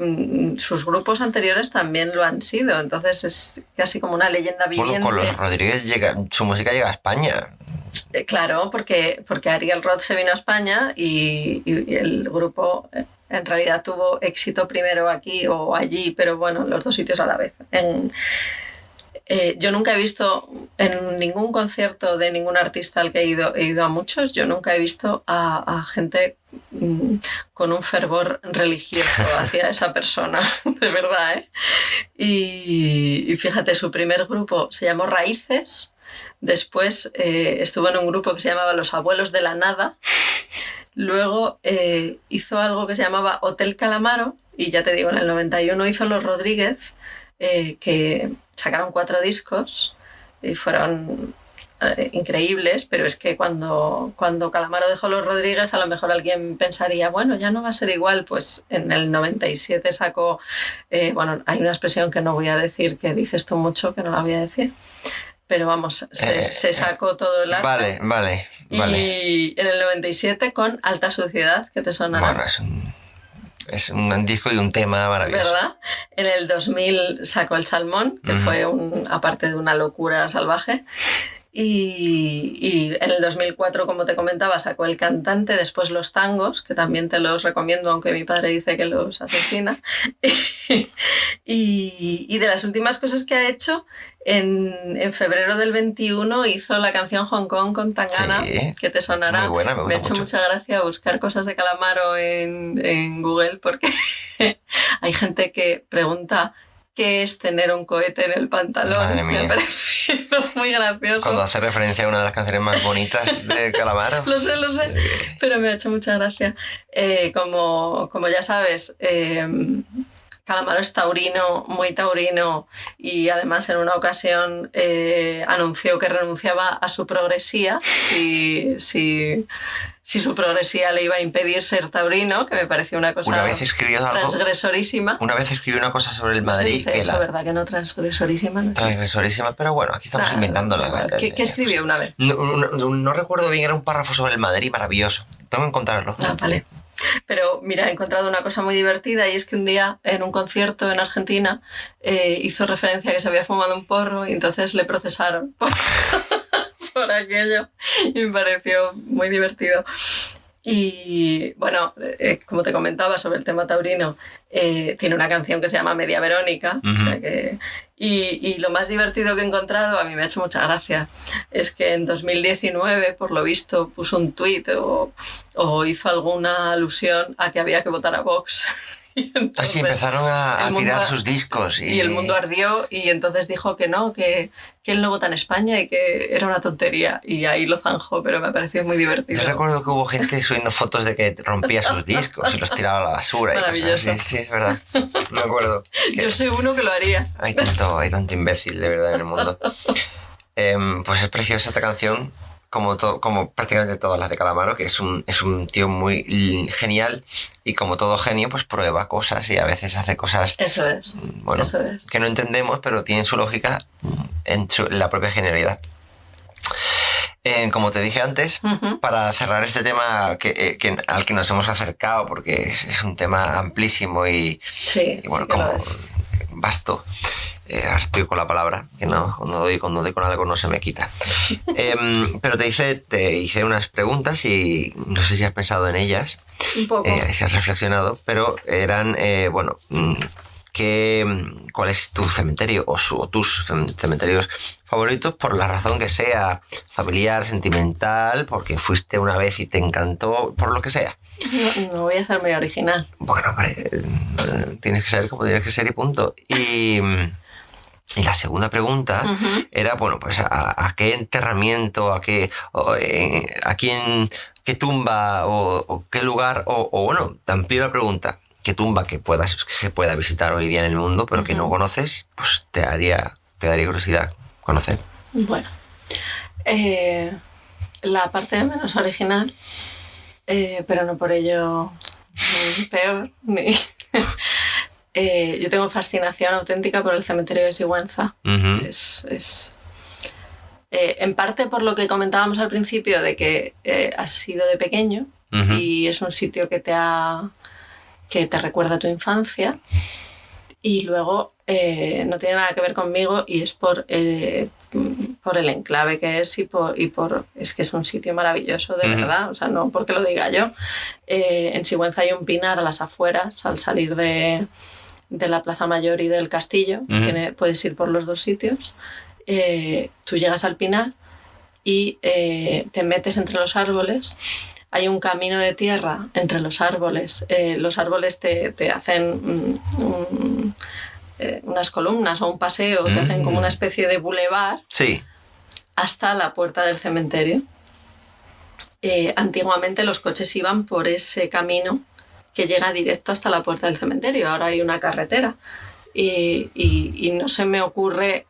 sus grupos anteriores también lo han sido, entonces es casi como una leyenda viviente. Bueno, con Los Rodríguez su música llega a España. Claro, porque Ariel Roth se vino a España y el grupo en realidad tuvo éxito primero aquí o allí, pero bueno, los dos sitios a la vez. Yo nunca he visto en ningún concierto de ningún artista al que he ido a muchos, yo nunca he visto a gente con un fervor religioso hacia esa persona, de verdad, ¿eh? Y fíjate, su primer grupo se llamó Raíces, después estuvo en un grupo que se llamaba Los Abuelos de la Nada, luego hizo algo que se llamaba Hotel Calamaro y ya te digo, en el 91 hizo Los Rodríguez, que sacaron 4 discos y fueron increíbles, pero es que cuando Calamaro dejó Los Rodríguez, a lo mejor alguien pensaría, bueno, ya no va a ser igual. Pues en el 97 sacó, bueno, hay una expresión que no voy a decir, que dices tú mucho, que no la voy a decir, pero vamos, se sacó todo el arte. Vale. Y en el 97 con Alta Suciedad, que te sonará. Bueno, es un disco y un tema maravilloso. ¿Verdad? En el 2000 sacó El Salmón, que fue aparte de una locura salvaje. Y en el 2004, como te comentaba, sacó El Cantante, después Los Tangos, que también te los recomiendo, aunque mi padre dice que los asesina. Y de las últimas cosas que ha hecho, en febrero del 21 hizo la canción Hong Kong con Tangana, que te sonará. Muy buena, me ha hecho mucho. mucha gracia buscar cosas de Calamaro en Google, porque hay gente que pregunta qué es tener un cohete en el pantalón. Madre mía. Me ha parecido muy gracioso. Cuando hace referencia a una de las canciones más bonitas de Calamaro. Lo sé, pero me ha hecho mucha gracia. Como ya sabes, Calamaro es taurino, muy taurino, y además en una ocasión anunció que renunciaba a su progresía si su progresía le iba a impedir ser taurino, que me pareció una cosa Una vez escribió algo, transgresorísima. una vez escribió una cosa sobre el No se Madrid dice que eso, ¿verdad? Que no transgresorísima. No existe. transgresorísima, pero bueno, aquí estamos Ah, inventándola. vale. ¿Qué escribió una vez? No recuerdo bien, era un párrafo sobre el Madrid maravilloso. Tengo que encontrarlo. Ah, vale. Pero mira, he encontrado una cosa muy divertida y es que un día en un concierto en Argentina hizo referencia a que se había fumado un porro y entonces le procesaron por aquello y me pareció muy divertido. Y bueno, como te comentaba sobre el tema taurino, tiene una canción que se llama Media Verónica. Ujú. O sea que, y lo más divertido que he encontrado, a mí me ha hecho mucha gracia, es que en 2019, por lo visto, puso un tuit o hizo alguna alusión a que había que votar a Vox. Y entonces, Así empezaron a el mundo tirar a- sus discos. y el mundo ardió y entonces dijo que no, que él no vota en España y que era una tontería. Y ahí lo zanjó, pero me ha parecido muy divertido. Yo recuerdo que hubo gente subiendo fotos de que rompía sus discos y los tiraba a la basura. Y cosas Maravilloso. así. Sí, es verdad. Me acuerdo. Que Yo soy uno que lo haría. hay tanto imbécil de verdad en el mundo. Pues es preciosa esta canción, como prácticamente todas las de Calamaro, que es un tío muy genial y como todo genio, pues prueba cosas y a veces hace cosas, Eso es. bueno, Eso es. que no entendemos, pero tienen su lógica en la propia genialidad. Como te dije antes, Ujú. para cerrar este tema al que nos hemos acercado, porque es un tema amplísimo y Sí, bueno, sí que lo como es. vasto. Ahora estoy con la palabra, que no, cuando doy con algo no se me quita. Pero te hice unas preguntas y no sé si has pensado en ellas, Un poco. si has reflexionado, pero eran, ¿cuál es tu cementerio o tus cementerios favoritos por la razón que sea, familiar, sentimental, porque fuiste una vez y te encantó, por lo que sea? No voy a ser muy original. Bueno, hombre, tienes que ser como tienes que ser y punto. Y la segunda pregunta Ujú. era, bueno, pues a qué enterramiento, a quién, qué tumba o qué lugar, o bueno, te amplio la pregunta, qué tumba que se pueda visitar hoy día en el mundo, pero que no Ujú. conoces, pues te daría curiosidad conocer. Bueno. La parte menos original, pero no por ello peor, ni... yo tengo fascinación auténtica por el cementerio de Sigüenza. Ujú. En parte por lo que comentábamos al principio de que has sido de pequeño Ujú. y es un sitio que te recuerda a tu infancia, y luego no tiene nada que ver conmigo y es por el enclave que es es que es un sitio maravilloso, de Ujú. verdad, o sea, no porque lo diga yo. En Sigüenza hay un pinar a las afueras al salir de la Plaza Mayor y del Castillo. Ujú. Puedes ir por los dos sitios. Tú llegas al pinar y te metes entre los árboles. Hay un camino de tierra entre los árboles. Los árboles te hacen unas columnas o un paseo, te hacen como una especie de bulevar Sí. hasta la puerta del cementerio. Antiguamente los coches iban por ese camino que llega directo hasta la puerta del cementerio. Ahora hay una carretera y no se me ocurre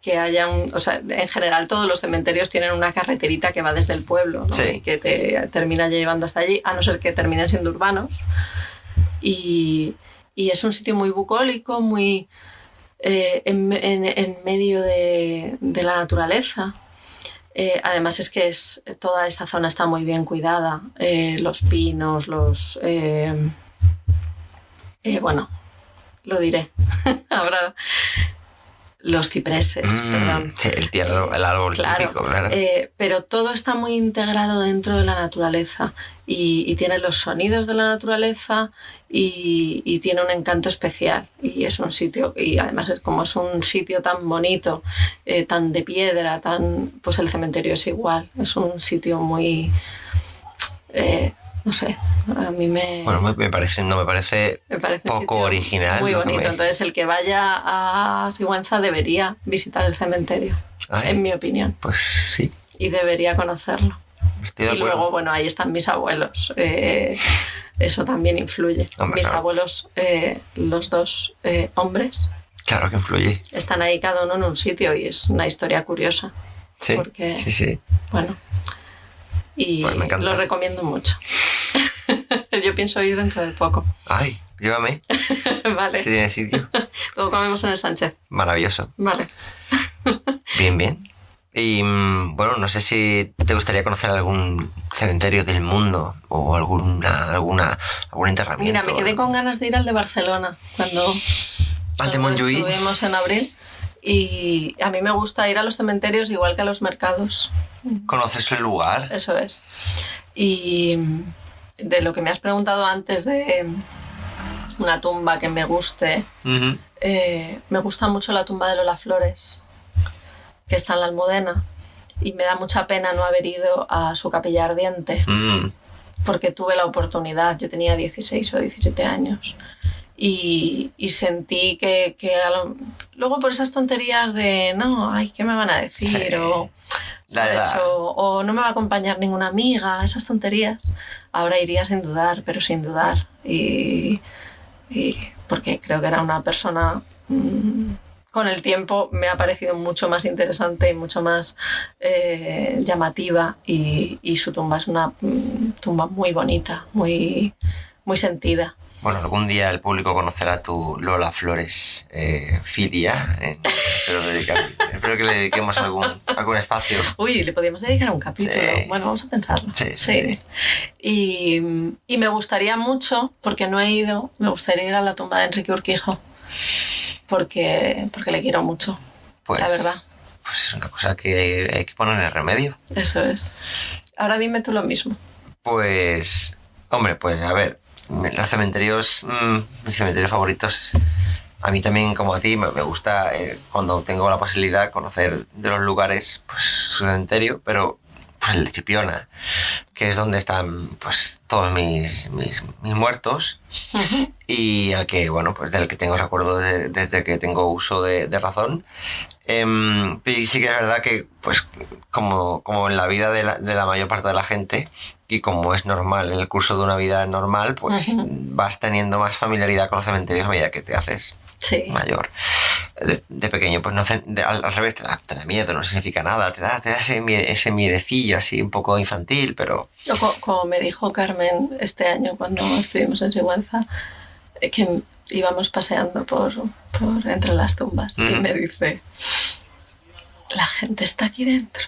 que haya o sea, en general todos los cementerios tienen una carreterita que va desde el pueblo, ¿no? Sí. Y que te termina llevando hasta allí, a no ser que terminen siendo urbanos. Y es un sitio muy bucólico, muy en medio de la naturaleza. Además es que toda esa zona está muy bien cuidada. Los pinos, bueno, lo diré. Ahora, los cipreses, perdón. Sí, el árbol Claro, típico, claro. pero todo está muy integrado dentro de la naturaleza y tiene los sonidos de la naturaleza y tiene un encanto especial, y es un sitio, y además como es un sitio tan bonito, tan de piedra, pues el cementerio es igual, es un sitio muy no sé, a mí Bueno, no me parece me parece un poco sitio original. muy lo que bonito. me- Entonces el que vaya a Sigüenza debería visitar el cementerio, Ay, en mi opinión, pues sí. y debería conocerlo. estoy de Y acuerdo. luego, bueno, ahí están mis abuelos. Eso también influye. Hombre, Mis claro. abuelos, los dos hombres, Claro que influye. están ahí cada uno en un sitio y es una historia curiosa. Sí, Porque- sí, sí. Bueno, y Pues me encanta. lo recomiendo mucho. Yo pienso ir dentro de poco. Ay, llévame, Vale, si tiene sitio. luego comemos en el Sánchez. Maravilloso. Vale. Bien, bien. Y bueno, no sé si te gustaría conocer algún cementerio del mundo o algún enterramiento. Mira, me quedé con ganas de ir al de Barcelona cuando Al de cuando Montjuïc. estuvimos en abril. Y a mí me gusta ir a los cementerios igual que a los mercados. ¿Conoces el lugar? Eso es. Y de lo que me has preguntado antes de una tumba que me guste, Ujú. me gusta mucho la tumba de Lola Flores, que está en la Almudena. Y me da mucha pena no haber ido a su capilla ardiente, Mm. porque tuve la oportunidad, yo tenía 16 o 17 años. Y sentí que luego por esas tonterías de no, ay, ¿qué me van a decir? Sí. O, La ¿sabes? edad. o no me va a acompañar ninguna amiga, esas tonterías. Ahora iría sin dudar, pero sin dudar. Y porque creo que era una persona, con el tiempo me ha parecido mucho más interesante y mucho más llamativa. Y su tumba es una tumba muy bonita, muy, muy sentida. Bueno, algún día el público conocerá tu Lola Flores filia. Espero que le dediquemos algún espacio. Uy, le podríamos dedicar un capítulo. Sí. Bueno, vamos a pensarlo. Sí. Y me gustaría mucho, porque no he ido, me gustaría ir a la tumba de Enrique Urquijo, porque le quiero mucho, Pues, la verdad. Pues es una cosa que hay que ponerle remedio. Eso es. Ahora dime tú lo mismo. Pues, hombre, pues a ver, los cementerios, mis cementerios favoritos, a mí también como a ti, me gusta cuando tengo la posibilidad conocer de los lugares, pues su cementerio, pero pues el de Chipiona, que es donde están pues todos mis muertos Ujú. y al que, bueno, pues del que tengo recuerdo desde que tengo uso de razón. Y sí que es verdad que, pues, como en la vida de la mayor parte de la gente, y como es normal en el curso de una vida normal, pues Ujú. vas teniendo más familiaridad con los cementerios a medida que te haces Sí. mayor. De pequeño, pues no, al revés, te da miedo, no significa nada, te da ese miedecillo así un poco infantil, pero O como me dijo Carmen este año cuando estuvimos en Sigüenza, que íbamos paseando por entre las tumbas y Ujú. me dice, la gente está aquí dentro.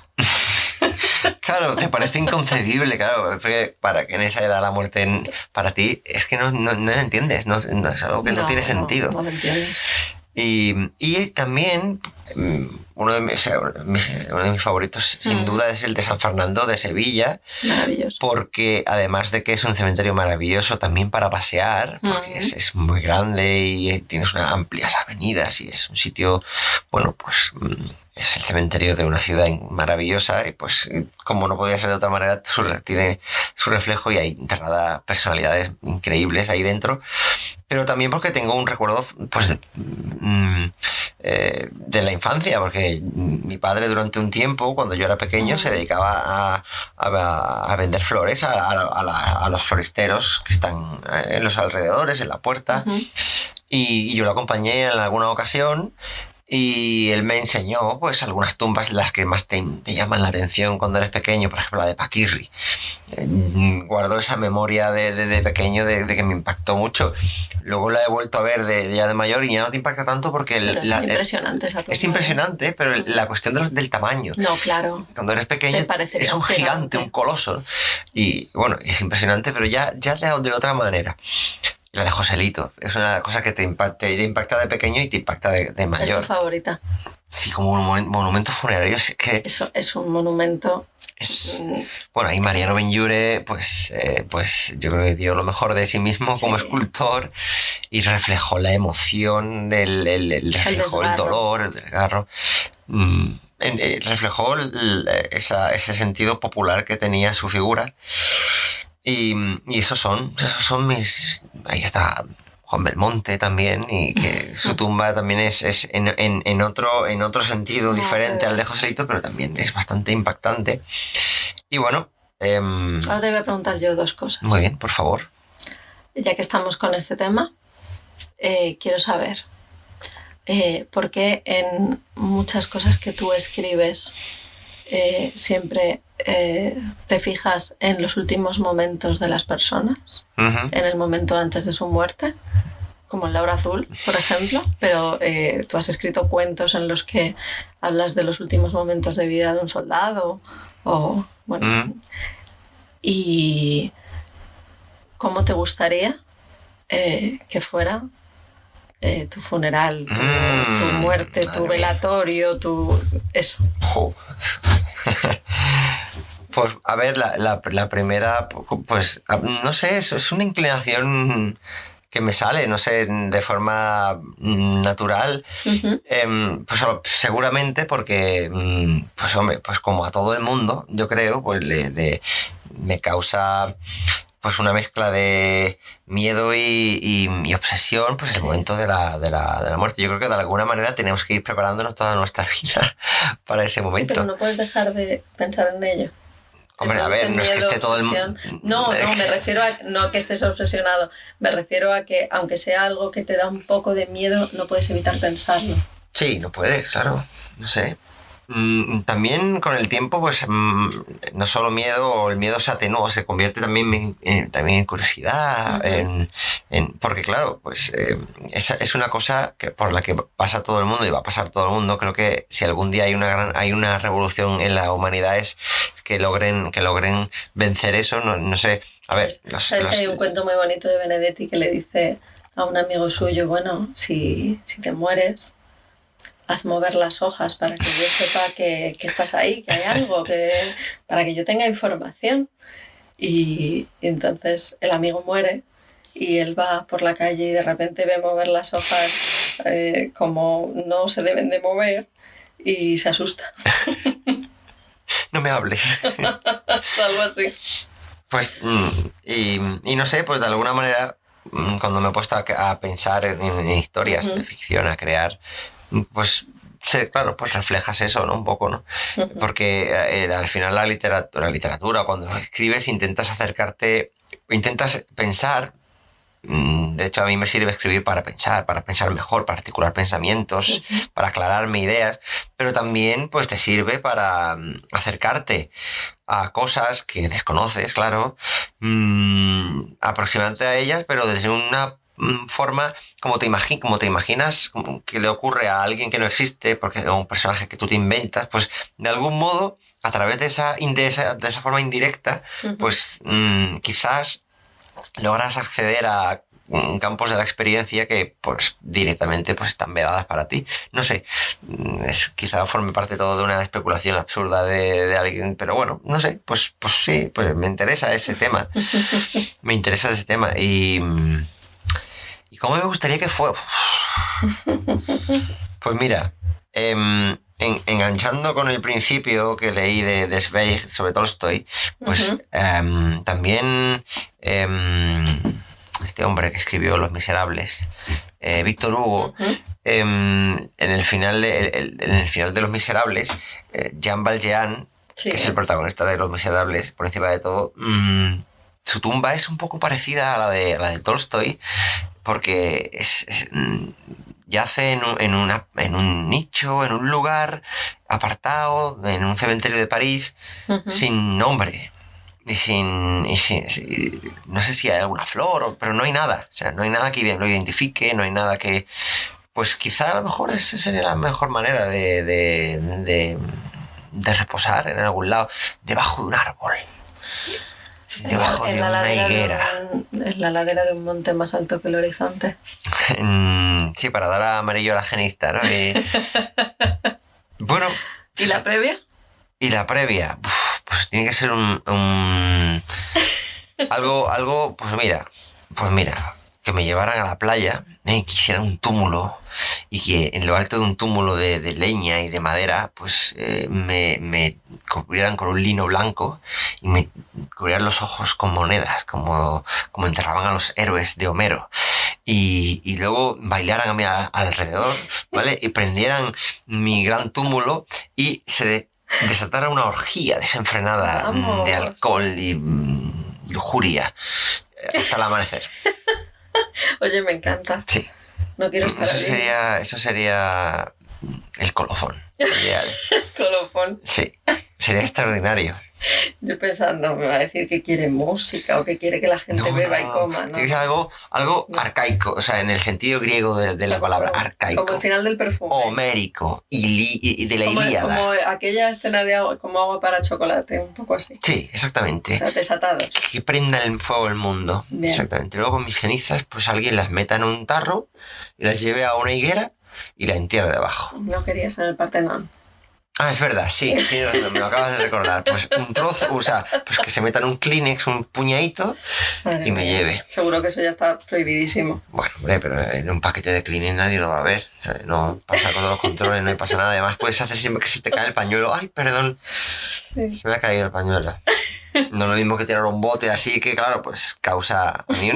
claro, te parece inconcebible, claro, porque para que en esa edad la muerte para ti es que no entiendes, no es algo que no tiene sentido. No lo entiendes. Y también uno de mis favoritos sin duda es el de San Fernando de Sevilla, Maravilloso. porque además de que es un cementerio maravilloso también para pasear, porque es muy grande y tienes unas amplias avenidas y es un sitio, bueno, pues es el cementerio de una ciudad maravillosa y pues como no podía ser de otra manera, tiene su reflejo y hay enterradas personalidades increíbles ahí dentro. Pero también porque tengo un recuerdo pues de la infancia, porque mi padre durante un tiempo, cuando yo era pequeño, se dedicaba a vender flores a los floristeros que están en los alrededores, en la puerta, Ujú. y yo lo acompañé en alguna ocasión. Y él me enseñó pues algunas tumbas las que más te llaman la atención cuando eres pequeño, por ejemplo la de Paquirri. Guardo esa memoria de pequeño de que me impactó mucho. Luego la he vuelto a ver ya de mayor y ya no te impacta tanto porque Pero es impresionante esa tumba. es impresionante, pero la cuestión del tamaño. No, claro. Cuando eres pequeño Te parecería es un un gigante, gigante. un coloso. Y bueno, es impresionante, pero ya de otra manera. La de Joselito es una cosa que te impacta de pequeño y te impacta de Es tu mayor. favorita. Sí, como un monumento funerario. Es que Eso es un monumento. es... mm, Bueno, ahí Mariano Benlliure, pues yo creo que dio lo mejor de sí mismo como Sí. escultor y reflejó la emoción, reflejó el desgarro. dolor, el desgarro. Reflejó ese sentido popular que tenía su figura. Y esos son mis... Ahí está Juan Belmonte también, y que su tumba también es en otro sentido No, diferente pero- al de Joselito, pero también es bastante impactante. Y bueno, Ahora te voy a preguntar yo 2 cosas. Muy bien, por favor. Ya que estamos con este tema, quiero saber por qué en muchas cosas que tú escribes siempre te fijas en los últimos momentos de las personas, Ujú. en el momento antes de su muerte, como en La Hora Azul, por ejemplo, pero tú has escrito cuentos en los que hablas de los últimos momentos de vida de un soldado o, bueno, y cómo te gustaría que fuera tu funeral, tu muerte, Madre tu mía. velatorio, eso. Jo. Pues a ver, la primera, pues no sé, es una inclinación que me sale, no sé, de forma natural. Ujú. Pues seguramente porque, pues hombre, pues como a todo el mundo, yo creo, pues me causa pues una mezcla de miedo y obsesión, pues el Sí. momento de la muerte. Yo creo que de alguna manera tenemos que ir preparándonos toda nuestra vida para ese Sí, momento. pero no puedes dejar de pensar en ello. Te Hombre, a ver, produce no es que miedo, esté todo el obsesión. mundo... No, me refiero a no a que estés obsesionado, me refiero a que aunque sea algo que te da un poco de miedo, no puedes evitar pensarlo. Sí, no puedes, claro, no sé. También con el tiempo, pues no solo miedo, o el miedo se atenúa, se convierte también en curiosidad, Ujú. porque claro, pues esa es una cosa por la que pasa todo el mundo y va a pasar todo el mundo. Creo que si algún día hay una revolución en la humanidad es que logren vencer eso, no sé. A ver, ¿Sabes que hay un cuento muy bonito de Benedetti que le dice a un amigo suyo, bueno, si te mueres, haz mover las hojas para que yo sepa que estás ahí, que hay algo, para que yo tenga información? Y entonces el amigo muere y él va por la calle y de repente ve mover las hojas como no se deben de mover y se asusta. no me hables. Algo así. Pues, y no sé, pues de alguna manera, cuando me he puesto a pensar en historias de ficción, a crear, pues, sí, claro, pues reflejas eso, ¿no? Un poco, ¿no? Ujú. Porque al final la literatura, cuando escribes, intentas pensar. De hecho, a mí me sirve escribir para pensar mejor, para articular pensamientos, para aclararme ideas, pero también pues te sirve para acercarte a cosas que desconoces, claro, aproximándote a ellas, pero desde una forma como te imaginas que le ocurre a alguien que no existe, porque es un personaje que tú te inventas, pues de algún modo, a través de esa forma indirecta, pues quizás logras acceder a campos de la experiencia que pues directamente pues están vedadas para ti. No sé, quizá forme parte todo de una especulación absurda de alguien, pero bueno, no sé, pues sí, pues me interesa ese tema. Me interesa ese tema y cómo me gustaría que fuera. Pues mira, enganchando con el principio que leí de Zweig sobre Tolstoy, pues también este hombre que escribió Los Miserables, Víctor Hugo, en el final de Los Miserables, Jean Valjean, Sí. que es el protagonista de Los Miserables, por encima de todo, su tumba es un poco parecida a la de Tolstoy, porque yace en un nicho, en un lugar apartado, en un cementerio de París, sin nombre. No sé si hay alguna flor, pero no hay nada. O sea, no hay nada que lo identifique, no hay nada que... Pues quizá a lo mejor esa sería la mejor manera de reposar en algún lado, debajo de un árbol. Debajo de una higuera. En la ladera de un monte más alto que el horizonte. Sí, para dar a amarillo a la genista, ¿no? Bueno. ¿Y la previa? Y la previa, pues tiene que ser algo, pues mira, que me llevaran a la playa, que hicieran un túmulo y que en lo alto de un túmulo de leña y de madera, pues me cubrieran con un lino blanco y me cubrieran los ojos con monedas, como enterraban a los héroes de Homero. Y luego bailaran a mi alrededor, ¿vale? Y prendieran mi gran túmulo y se desatara una orgía desenfrenada Vamos. de alcohol y lujuria hasta el amanecer. Oye, me encanta. Sí. No quiero estar allí. Eso sería el colofón ideal. Colofón. Sí, sería extraordinario. Yo pensando, me va a decir que quiere música o que quiere que la gente beba y coma, ¿no? Tiene que ser algo arcaico, o sea, en el sentido griego de la palabra, arcaico. Como el final del perfume. Homérico y de la como, Ilíada. como aquella escena de agua, como agua para chocolate, un poco así. Sí, O exactamente. sea, desatados. Que prenda el fuego el mundo. Bien. Exactamente. Luego con mis cenizas, pues alguien las meta en un tarro y las lleve a una higuera y la entierre debajo. No querías en el Partenón. Ah, es verdad, sí, tienes razón, me lo acabas de recordar. Pues un trozo, o sea, pues que se metan un Kleenex, un puñadito Madre y me mía. lleve. Seguro que eso ya está prohibidísimo. Bueno, hombre, pero en un paquete de Kleenex nadie lo va a ver. ¿Sabes? No pasa con todos los controles, no pasa nada. Además, puedes hacer siempre que se te cae el pañuelo. Ay, perdón, Sí. se me ha caído el pañuelo. No lo mismo que tirar un bote así, que claro, pues causa... A mí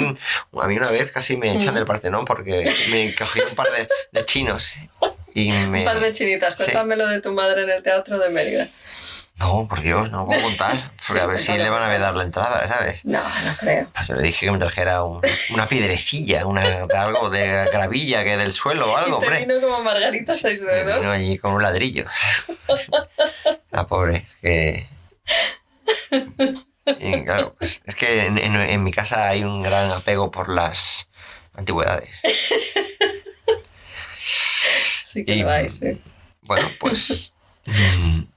una vez casi me echan del Partenón porque me cogí un par de chinos y me... Un par de chinitas. Sí. Cuéntame lo de tu madre en el teatro de Mérida. No, por Dios, no lo puedo contar. Porque Sí, a ver si cuéntalo, le van a cuéntalo. vedar la entrada, ¿sabes? No, no creo. Pues yo le dije que me trajera una piedrecilla, de algo de gravilla que del suelo o algo, Y te hombre. vino como Margarita 6 Me dedos. vino allí con un ladrillo. La pobre, que... Y claro, pues, es que en mi casa hay un gran apego por las antigüedades. Sí que Y, lo hay, sí. Bueno, pues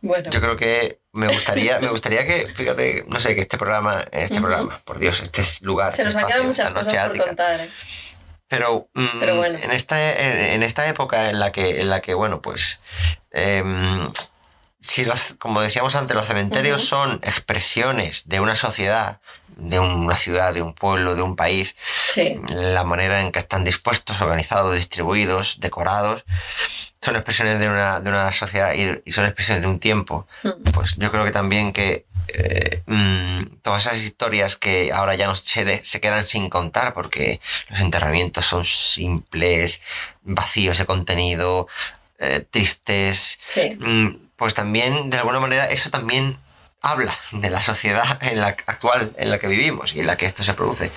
Bueno, yo creo que me gustaría que, fíjate, no sé, que este programa, por Dios, este lugar, se nos este han quedado espacio, muchas esta noche cosas por ática. contar, ¿eh? Pero, Pero bueno. en esta época en la que bueno, pues si como decíamos antes, los cementerios Ujú. son expresiones de una sociedad, de una ciudad, de un pueblo, de un país, Sí, la manera en que están dispuestos, organizados, distribuidos, decorados, son expresiones de una sociedad y son expresiones de un tiempo. Pues yo creo que también que todas esas historias que ahora ya no se quedan sin contar porque los enterramientos son simples, vacíos de contenido, tristes, sí. pues también de alguna manera eso también habla de la sociedad actual en la que vivimos y en la que esto se produce.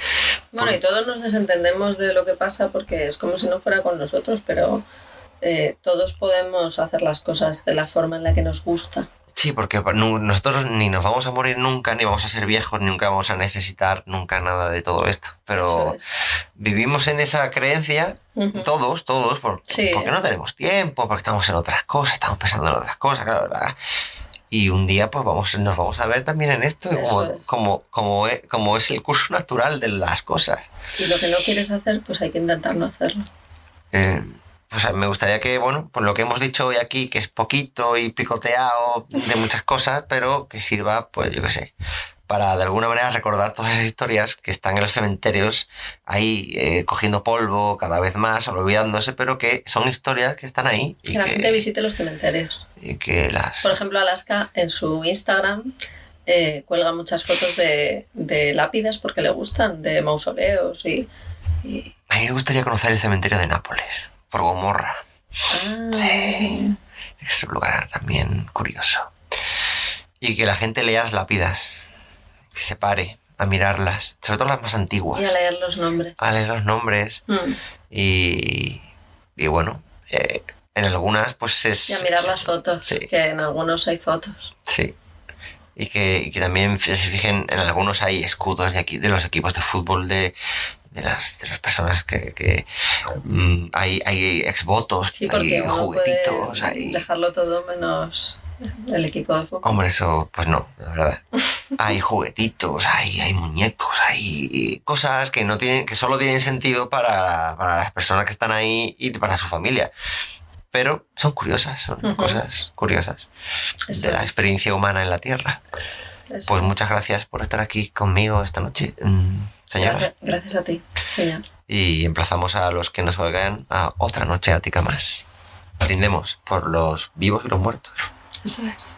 Bueno, y todos nos desentendemos de lo que pasa porque es como si no fuera con nosotros, pero todos podemos hacer las cosas de la forma en la que nos gusta. Sí, porque nosotros ni nos vamos a morir nunca, ni vamos a ser viejos, ni nunca vamos a necesitar nunca nada de todo esto. Pero Eso es. vivimos en esa creencia, Ujú. todos, Sí. porque no tenemos tiempo, porque estamos en otras cosas, estamos pensando en otras cosas, claro, ¿verdad? Y un día pues nos vamos a ver también en esto, Eso es. como es el curso natural de las cosas. Y lo que no quieres hacer, pues hay que intentar no hacerlo. O sea, me gustaría que, bueno, pues lo que hemos dicho hoy aquí, que es poquito y picoteado de muchas cosas, pero que sirva, pues yo qué sé, para de alguna manera recordar todas esas historias que están en los cementerios ahí cogiendo polvo cada vez más, olvidándose, pero que son historias que están ahí y Que la gente visite los cementerios. y que las... Por ejemplo, Alaska en su Instagram cuelga muchas fotos de lápidas porque le gustan, de mausoleos y... A mí me gustaría conocer el cementerio de Nápoles, por Gomorra. Ah, Sí. Es un lugar también curioso. Y que la gente lea las lápidas, que se pare a mirarlas, sobre todo las más antiguas, y a leer los nombres. a leer los nombres y bueno, en algunas pues es... Y a mirar las fotos, Sí. que en algunos hay fotos. Sí. Y que también se fijen, en algunos hay escudos de los equipos de fútbol de las personas que hay exvotos, Sí, porque hay uno juguetitos, puede hay... dejarlo todo menos el equipo de fútbol. Hombre, eso, pues no, la verdad. Hay juguetitos, hay muñecos, hay cosas que no tienen, que solo tienen sentido para las personas que están ahí y para su familia. Pero son curiosas, son Ujú. cosas curiosas Eso de la es. experiencia humana en la Tierra. Eso Pues es. muchas gracias por estar aquí conmigo esta noche, señora. Gracias a ti, señor. Y emplazamos a los que nos oigan a otra noche ática más. Brindemos por los vivos y los muertos. Eso es.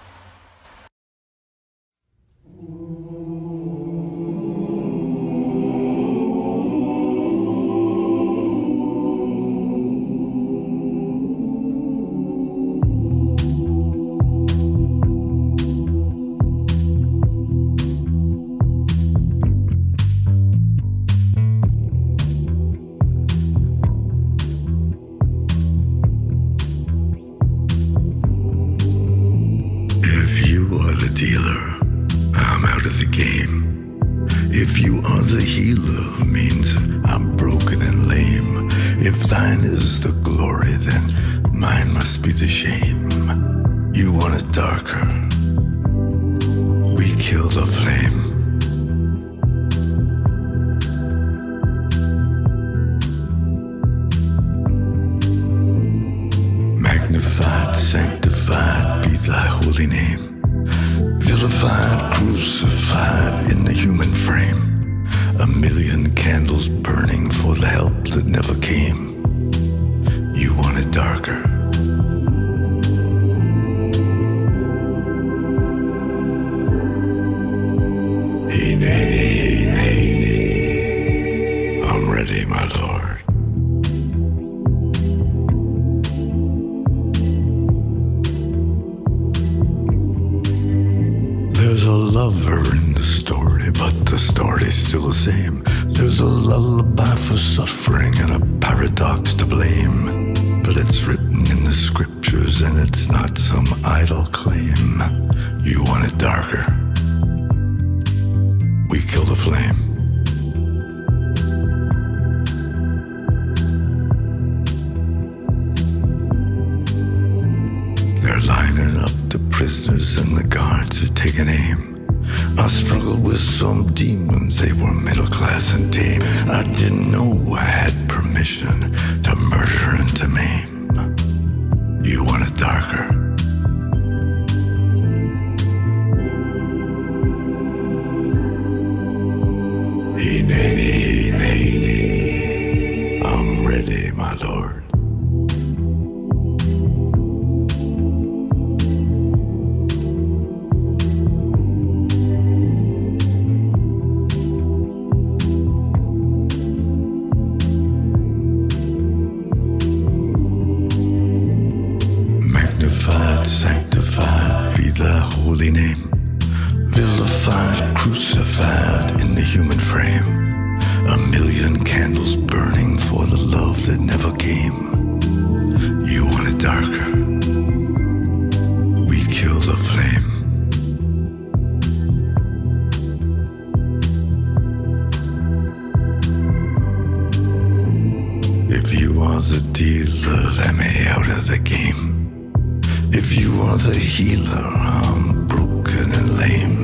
I'm out of the game. If you are the healer, means I'm broken and lame. If thine is the glory, then mine must be the shame. You want it darker, we kill the flame. Magnified, sanctified be thy holy name. Vilified, crucified in the human frame. A million candles burning for the help that never came. You want it darker. Hey, nay, nay, nay, nay. I'm ready, my lord. There's a lover in the story, but the story's still the same. There's a lullaby for suffering and a paradox to blame. But it's written in the scriptures and it's not some idle claim. You want it darker, we kill the flame. They're lining up the prisoners and the guards are taking aim. I struggled with some demons, they were middle class and tame. I didn't know I had permission to murder and to maim. You want it darker, hey, nay, nay, nay, nay. I'm ready, my lord. Magnified, sanctified be thy holy name. Vilified, crucified in the human frame. A million candles burning for the love that never came. You want it darker, we kill the flame. If you are the dealer, let me out of the game. If you are the healer, I'm broken and lame.